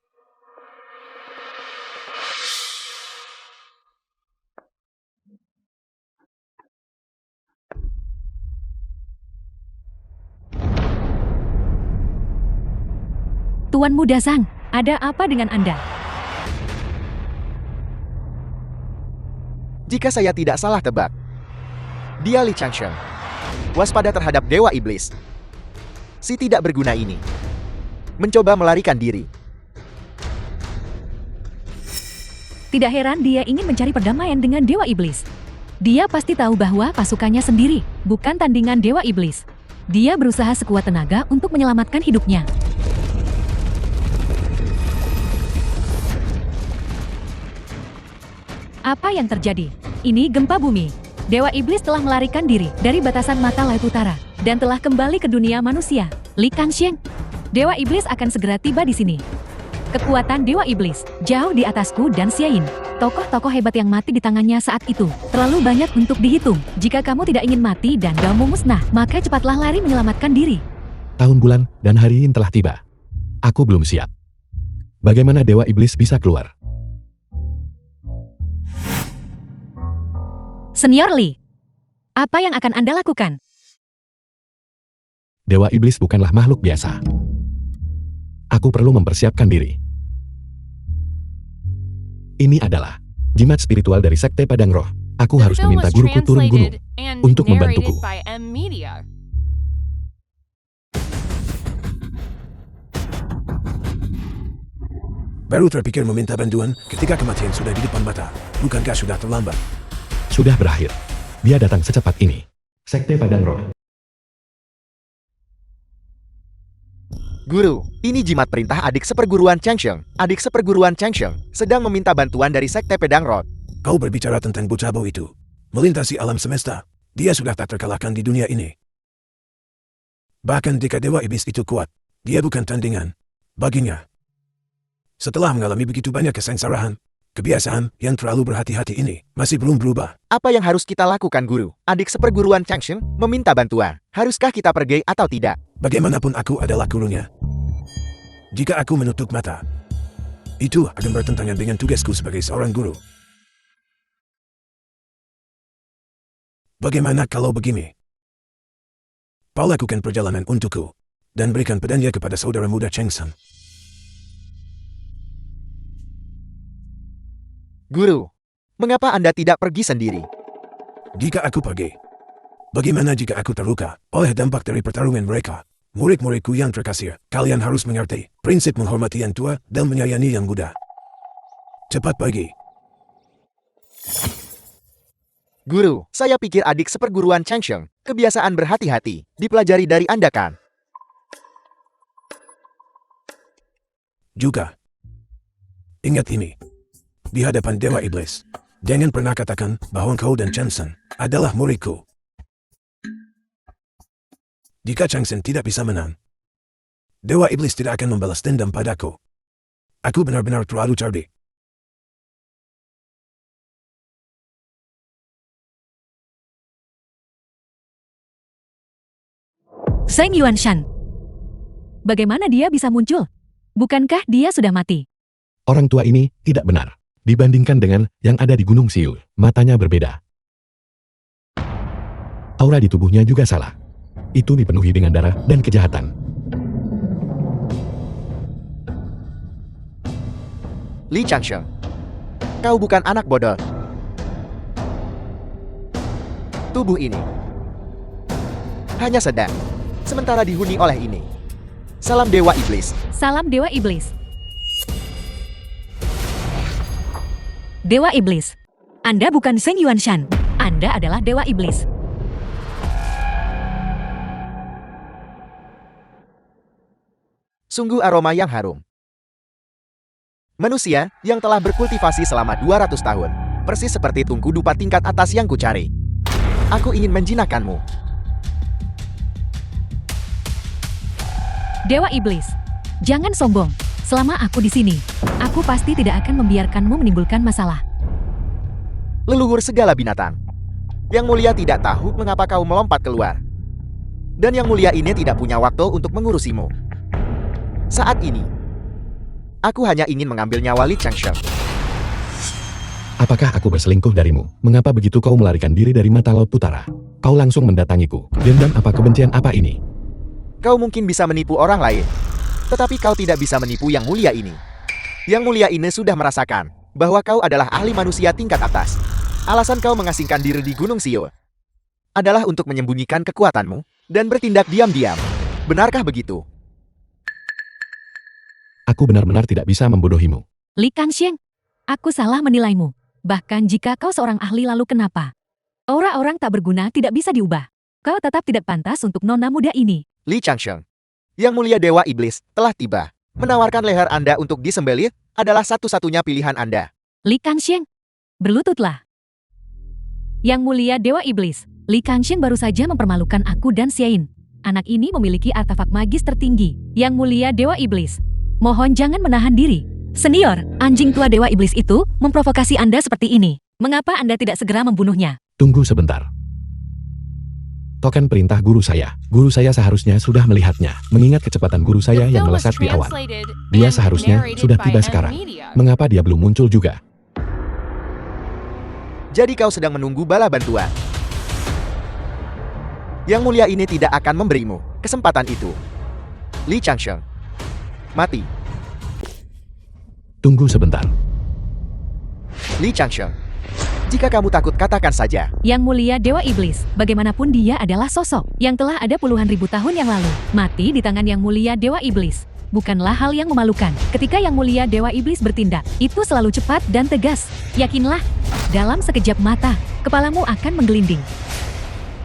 Tuan Muda Zhang, ada apa dengan Anda? Jika saya tidak salah tebak, dia Li Changsheng. Waspada terhadap Dewa Iblis. Si tidak berguna ini mencoba melarikan diri. Tidak heran dia ingin mencari perdamaian dengan Dewa Iblis. Dia pasti tahu bahwa pasukannya sendiri bukan tandingan Dewa Iblis. Dia berusaha sekuat tenaga untuk menyelamatkan hidupnya. Apa yang terjadi? Ini gempa bumi. Dewa Iblis telah melarikan diri dari batasan mata laut utara dan telah kembali ke dunia manusia. Li Kangxiang, Dewa Iblis akan segera tiba di sini. Kekuatan Dewa Iblis jauh di atasku dan Xiayin. Tokoh-tokoh hebat yang mati di tangannya saat itu terlalu banyak untuk dihitung. Jika kamu tidak ingin mati dan kamu musnah, maka cepatlah lari menyelamatkan diri. Tahun bulan dan hari ini telah tiba. Aku belum siap. Bagaimana Dewa Iblis bisa keluar? Senior Li, apa yang akan Anda lakukan? Dewa Iblis bukanlah makhluk biasa. Aku perlu mempersiapkan diri. Ini adalah jimat spiritual dari Sekte Padang Roh. Aku The harus film meminta was guruku turun gunung translated and untuk narrated membantuku. by M Media. Baru terpikir meminta bantuan ketika kematian sudah di depan mata. Bukankah sudah terlambat? Sudah berakhir. Dia datang secepat ini. Sekte Padang Roh. Guru, ini jimat perintah adik seperguruan Changsheng. Adik seperguruan Changsheng sedang meminta bantuan dari Sekte Pedang Rod. Kau berbicara tentang bocah bau itu. Melintasi alam semesta. Dia sudah tak terkalahkan di dunia ini. Bahkan jika Dewa Iblis itu kuat, dia bukan tandingan baginya. Setelah mengalami begitu banyak kesengsaraan, kebiasaan yang terlalu berhati-hati ini masih belum berubah. Apa yang harus kita lakukan, Guru? Adik seperguruan Changsheng meminta bantuan. Haruskah kita pergi atau tidak? Bagaimanapun aku adalah gurunya. Jika aku menutup mata, itu akan bertentangan dengan tugasku sebagai seorang guru. Bagaimana kalau begini? Kau lakukan perjalanan untukku, dan berikan pedangnya kepada saudara muda Cheng San. Guru, mengapa Anda tidak pergi sendiri? Jika aku pergi, bagaimana jika aku terluka oleh dampak dari pertarungan mereka? Murid-muridku yang terkasih, kalian harus mengerti prinsip menghormati yang tua dan menyayangi yang muda. Cepat pergi. Guru, saya pikir adik seperguruan Changsheng, kebiasaan berhati-hati, dipelajari dari Anda kan? Juga. Ingat ini. Di hadapan Dewa Iblis, jangan pernah katakan bahwa kau dan Changsen adalah muridku. Jika Changsen tidak bisa menang, Dewa Iblis tidak akan membalas dendam padaku. Aku benar-benar terlalu cerdik. Zheng Yuanshan. Bagaimana dia bisa muncul? Bukankah dia sudah mati? Orang tua ini tidak benar. Dibandingkan dengan yang ada di Gunung Siul, matanya berbeda. Aura di tubuhnya juga salah. Itu dipenuhi dengan darah dan kejahatan. Li Changsheng, kau bukan anak bodoh. Tubuh ini hanya sedang, sementara dihuni oleh ini. Salam Dewa Iblis. Salam Dewa Iblis. Dewa Iblis. Anda bukan Zheng Yuanshan. Anda adalah Dewa Iblis. Sungguh aroma yang harum. Manusia yang telah berkultivasi selama 200 tahun. Persis seperti tungku dupa tingkat atas yang kucari. Aku ingin menjinakkanmu. Dewa Iblis. Jangan sombong. Selama aku di sini, aku pasti tidak akan membiarkanmu menimbulkan masalah. Leluhur segala binatang. Yang mulia tidak tahu mengapa kau melompat keluar. Dan yang mulia ini tidak punya waktu untuk mengurusimu. Saat ini, aku hanya ingin mengambil nyawa Li Changsheng. Apakah aku berselingkuh darimu? Mengapa begitu kau melarikan diri dari mata Laut Utara? Kau langsung mendatangiku. Dendam apa, kebencian apa ini? Kau mungkin bisa menipu orang lain, tetapi kau tidak bisa menipu yang mulia ini. Yang mulia ini sudah merasakan bahwa kau adalah ahli manusia tingkat atas. Alasan kau mengasingkan diri di Gunung Siul adalah untuk menyembunyikan kekuatanmu dan bertindak diam-diam. Benarkah begitu? Aku benar-benar tidak bisa membodohimu. Li Kangxiang, aku salah menilaimu. Bahkan jika kau seorang ahli lalu kenapa? Orang-orang tak berguna tidak bisa diubah. Kau tetap tidak pantas untuk nona muda ini. Li Changsheng, yang mulia Dewa Iblis telah tiba. Menawarkan leher Anda untuk disembelih adalah satu-satunya pilihan Anda. Li Kangxiang, berlututlah. Yang mulia Dewa Iblis, Li Kangxiang baru saja mempermalukan aku dan Xiayin. Anak ini memiliki artefak magis tertinggi. Yang mulia Dewa Iblis, mohon jangan menahan diri. Senior, anjing tua Dewa Iblis itu memprovokasi Anda seperti ini. Mengapa Anda tidak segera membunuhnya? Tunggu sebentar. Token perintah guru saya. Guru saya seharusnya sudah melihatnya. Mengingat kecepatan guru saya The yang film was melesat di awan. translated Dia and seharusnya narrated sudah by tiba M sekarang. Media. Mengapa dia belum muncul juga? Jadi kau sedang menunggu bala bantuan. Yang mulia ini tidak akan memberimu kesempatan itu. Li Changsheng, mati. Tunggu sebentar. Li Changsheng, jika kamu takut katakan saja. Yang mulia Dewa Iblis, bagaimanapun dia adalah sosok yang telah ada puluhan ribu tahun yang lalu. Mati di tangan Yang mulia Dewa Iblis bukanlah hal yang memalukan. Ketika Yang mulia Dewa Iblis bertindak, itu selalu cepat dan tegas. Yakinlah, dalam sekejap mata, kepalamu akan menggelinding.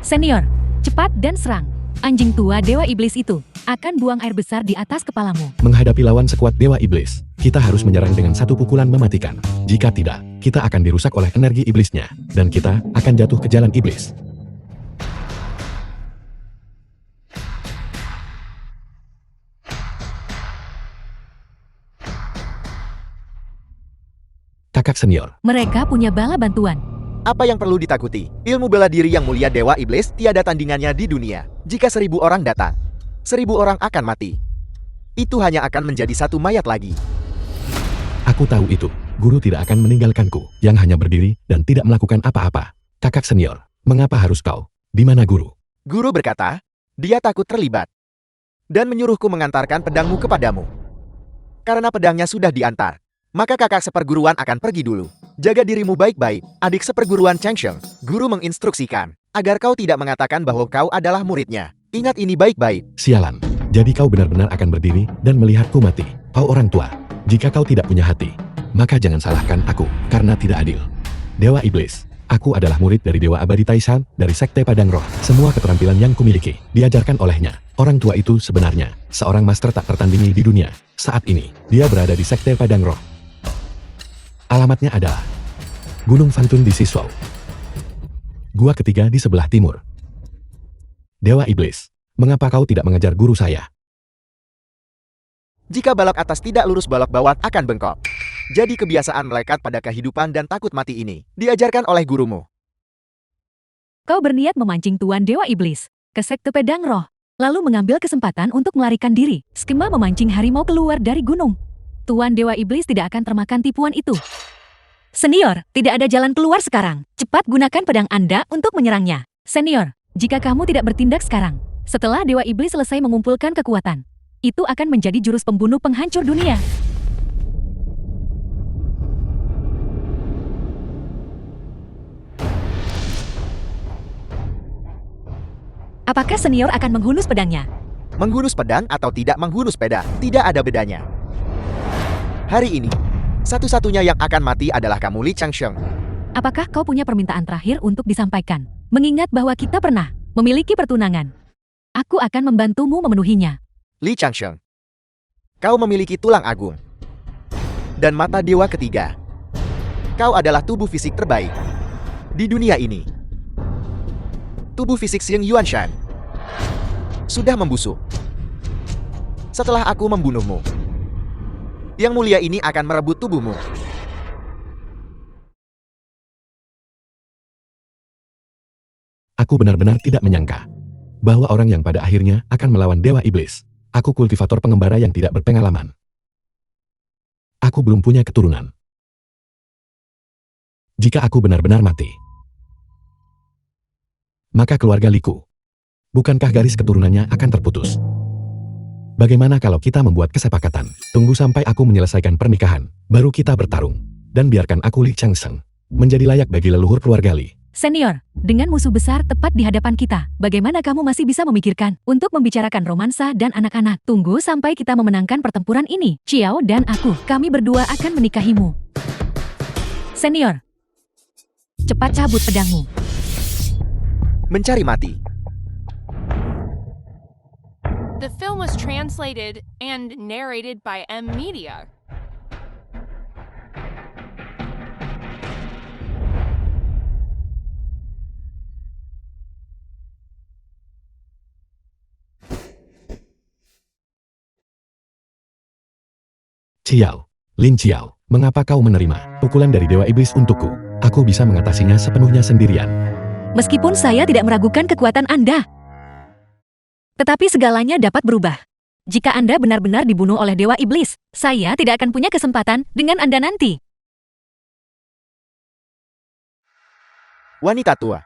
Senior, cepat dan serang. Anjing tua Dewa Iblis itu akan buang air besar di atas kepalamu. Menghadapi lawan sekuat Dewa Iblis, kita harus menyerang dengan satu pukulan mematikan. Jika tidak, kita akan dirusak oleh energi iblisnya, dan kita akan jatuh ke jalan iblis. Kakak senior, Mereka punya bala bantuan. Apa yang perlu ditakuti? Ilmu bela diri yang mulia Dewa Iblis tiada tandingannya di dunia. Jika 1000 orang datang, 1000 orang akan mati. Itu hanya akan menjadi satu mayat lagi. aku tahu itu. Guru tidak akan meninggalkanku, yang hanya berdiri dan tidak melakukan apa-apa. Kakak senior, mengapa harus kau? Di mana guru? Guru berkata, dia takut terlibat. Dan menyuruhku mengantarkan pedangmu kepadamu. Karena pedangnya sudah diantar, maka kakak seperguruan akan pergi dulu. Jaga dirimu baik-baik, adik seperguruan Changsheng. Guru menginstruksikan, agar kau tidak mengatakan bahwa kau adalah muridnya. Ingat ini baik-baik. Sialan. Jadi kau benar-benar akan berdiri dan melihatku mati. Kau orang tua. Jika kau tidak punya hati, maka jangan salahkan aku, karena tidak adil. Dewa Iblis. Aku adalah murid dari Dewa Abadi Taisan, dari Sekte Padang Roh. Semua keterampilan yang kumiliki, diajarkan olehnya. Orang tua itu sebenarnya, seorang master tak tertandingi di dunia. Saat ini, dia berada di Sekte Padang Roh. Alamatnya adalah Gunung Fantun di Siswau. Gua ketiga di sebelah timur. Dewa Iblis, mengapa kau tidak mengejar guru saya? Jika balok atas tidak lurus, balok bawah akan bengkok. Jadi kebiasaan melekat pada kehidupan dan takut mati ini diajarkan oleh gurumu. Kau berniat memancing Tuan Dewa Iblis ke Sekte Pedang Roh, lalu mengambil kesempatan untuk melarikan diri. Skema memancing harimau keluar dari gunung. Tuan Dewa Iblis tidak akan termakan tipuan itu. Senior, tidak ada jalan keluar sekarang. Cepat gunakan pedang Anda untuk menyerangnya. Senior, jika kamu tidak bertindak sekarang, setelah Dewa Iblis selesai mengumpulkan kekuatan, itu akan menjadi jurus pembunuh penghancur dunia. Apakah senior akan menghunus pedangnya? Menghunus pedang atau tidak menghunus pedang, tidak ada bedanya. Hari ini, satu-satunya yang akan mati adalah kamu, Li Changsheng. Apakah kau punya permintaan terakhir untuk disampaikan? Mengingat bahwa kita pernah memiliki pertunangan. Aku akan membantumu memenuhinya. Li Changsheng, kau memiliki tulang agung dan mata dewa ketiga. Kau adalah tubuh fisik terbaik di dunia ini. Tubuh fisik Xing Yuanshan sudah membusuk. Setelah aku membunuhmu, yang mulia ini akan merebut tubuhmu. Aku benar-benar tidak menyangka bahwa orang yang pada akhirnya akan melawan Dewa Iblis. Aku kultivator pengembara yang tidak berpengalaman. Aku belum punya keturunan. Jika aku benar-benar mati, maka keluarga Liku, bukankah garis keturunannya akan terputus? Bagaimana kalau kita membuat kesepakatan? Tunggu sampai aku menyelesaikan pernikahan, baru kita bertarung. Dan biarkan aku, Li Changsheng, menjadi layak bagi leluhur keluarga Li. Senior, dengan musuh besar tepat di hadapan kita, bagaimana kamu masih bisa memikirkan untuk membicarakan romansa dan anak-anak? Tunggu sampai kita memenangkan pertempuran ini. Xiao dan aku, kami berdua akan menikahimu. Senior, cepat cabut pedangmu. Mencari mati. The film was translated and narrated by M Media. Xiao, Lin Xiao, mengapa kau menerima pukulan dari Dewa Iblis untukku? Aku bisa mengatasinya sepenuhnya sendirian. Meskipun saya tidak meragukan kekuatan Anda, tetapi segalanya dapat berubah. Jika Anda benar-benar dibunuh oleh Dewa Iblis, saya tidak akan punya kesempatan dengan Anda nanti. Wanita tua.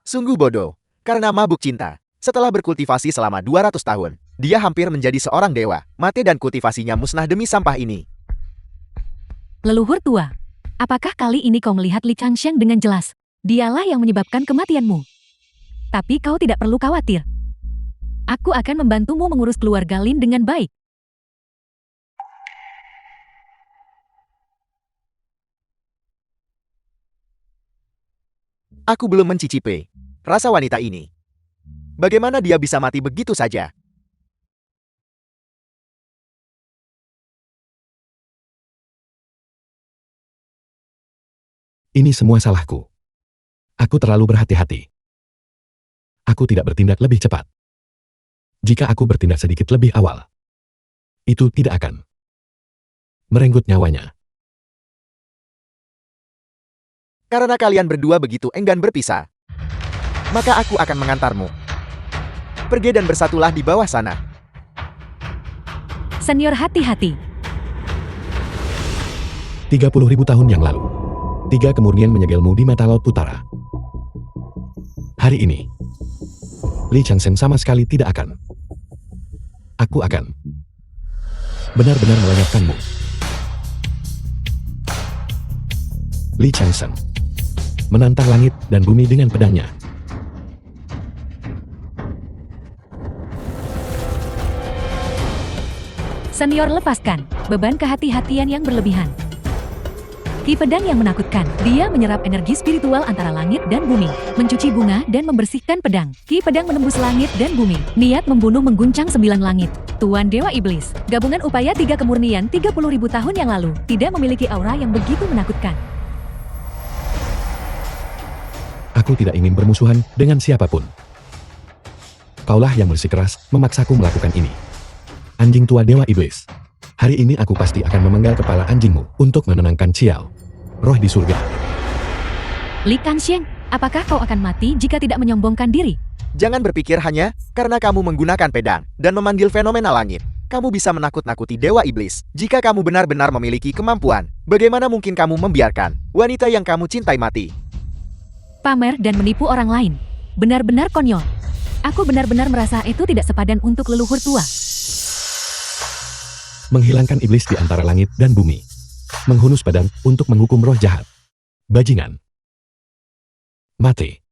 Sungguh bodoh, karena mabuk cinta. Setelah berkultivasi selama 200 tahun, dia hampir menjadi seorang dewa. Mati dan kultivasinya musnah demi sampah ini. Leluhur tua, apakah kali ini kau melihat Li Changsheng dengan jelas? Dialah yang menyebabkan kematianmu. Tapi kau tidak perlu khawatir. Aku akan membantumu mengurus keluarga Lin dengan baik. Aku belum mencicipi rasa wanita ini. Bagaimana dia bisa mati begitu saja? Ini semua salahku. Aku terlalu berhati-hati. Aku tidak bertindak lebih cepat. Jika aku bertindak sedikit lebih awal, itu tidak akan merenggut nyawanya. Karena kalian berdua begitu enggan berpisah, maka aku akan mengantarmu. Pergi dan bersatulah di bawah sana. Senior, hati-hati. 30.000 tahun yang lalu, 3 kemurnian menyegelmu di mata laut utara. Hari ini, Li Changsheng sama sekali tidak akan. Aku akan benar-benar melenyapkanmu. Li Changsheng menantang langit dan bumi dengan pedangnya. Senior lepaskan beban kehati-hatian yang berlebihan. Ki pedang yang menakutkan. Dia menyerap energi spiritual antara langit dan bumi, mencuci bunga dan membersihkan pedang. Ki pedang menembus langit dan bumi. Niat membunuh mengguncang 9 langit. Tuan Dewa Iblis, gabungan upaya 3 kemurnian 30.000 tahun yang lalu, tidak memiliki aura yang begitu menakutkan. Aku tidak ingin bermusuhan dengan siapapun. Kaulah yang bersikeras memaksaku melakukan ini. Anjing tua Dewa Iblis. Hari ini aku pasti akan memenggal kepala anjingmu untuk menenangkan Xiao, roh di surga. Li Kangxiang, apakah kau akan mati jika tidak menyombongkan diri? Jangan berpikir hanya karena kamu menggunakan pedang dan memanggil fenomena langit. Kamu bisa menakut-nakuti Dewa Iblis. Jika kamu benar-benar memiliki kemampuan, bagaimana mungkin kamu membiarkan wanita yang kamu cintai mati? Pamer dan menipu orang lain. Benar-benar konyol. Aku benar-benar merasa itu tidak sepadan untuk leluhur tua. Menghilangkan iblis di antara langit dan bumi. Menghunus pedang untuk menghukum roh jahat. Bajingan. Mati.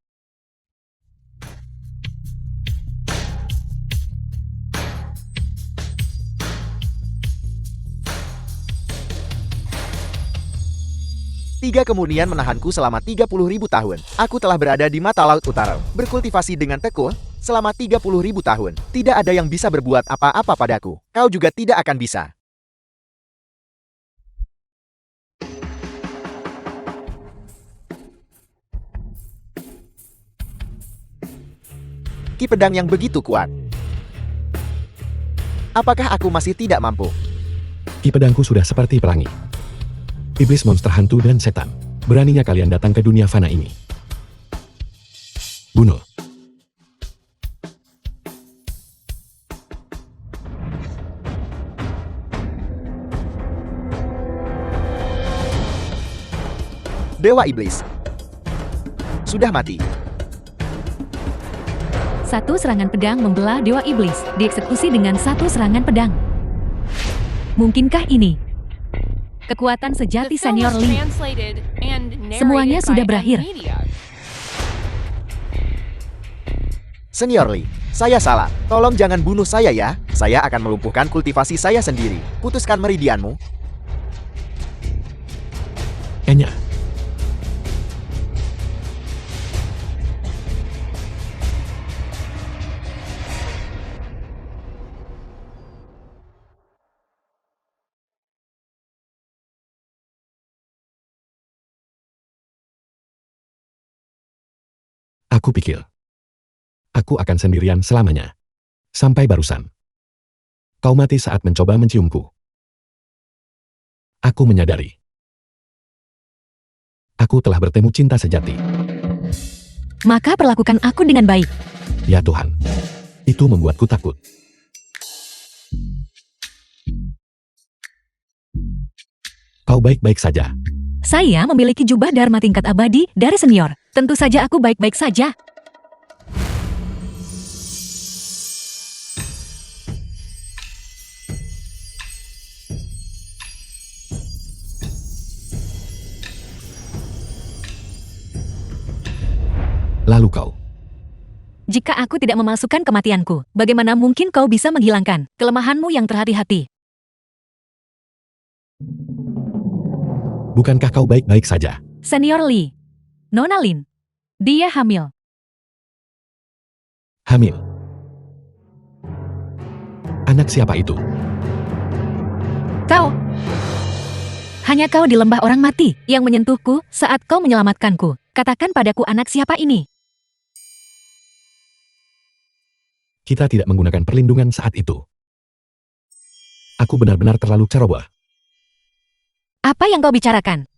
Tiga kemurnian menahanku selama 30.000 tahun. Aku telah berada di mata laut utara, berkultivasi dengan tekun selama 30.000 tahun. Tidak ada yang bisa berbuat apa-apa padaku. Kau juga tidak akan bisa. Ki pedang yang begitu kuat. Apakah aku masih tidak mampu? Ki pedangku sudah seperti pelangi. Iblis, monster hantu dan setan. Beraninya kalian datang ke dunia fana ini. Bunuh. Dewa Iblis sudah mati. Satu serangan pedang membelah Dewa Iblis, dieksekusi dengan satu serangan pedang. Mungkinkah ini kekuatan sejati The film Senior was Li? translated and narrated Semuanya sudah by berakhir. Media. Senior Li, saya salah. Tolong jangan bunuh saya ya. Saya akan melumpuhkan kultivasi saya sendiri. Putuskan meridianmu. Enya. Aku pikir, aku akan sendirian selamanya. Sampai barusan. Kau mati saat mencoba menciumku. Aku menyadari. Aku telah bertemu cinta sejati. Maka perlakukan aku dengan baik. Ya Tuhan. Itu membuatku takut. Kau baik-baik saja. Saya memiliki jubah Dharma tingkat abadi dari senior. Tentu saja aku baik-baik saja. Lalu kau. Jika aku tidak memalsukan kematianku, bagaimana mungkin kau bisa menghilangkan kelemahanmu yang terhati-hati? Bukankah kau baik-baik saja? Senior Li. Nona Lin. Dia hamil. Hamil. Anak siapa itu? Kau. Hanya kau di lembah orang mati yang menyentuhku saat kau menyelamatkanku. Katakan padaku anak siapa ini? Kita tidak menggunakan perlindungan saat itu. Aku benar-benar terlalu ceroboh. Apa yang kau bicarakan?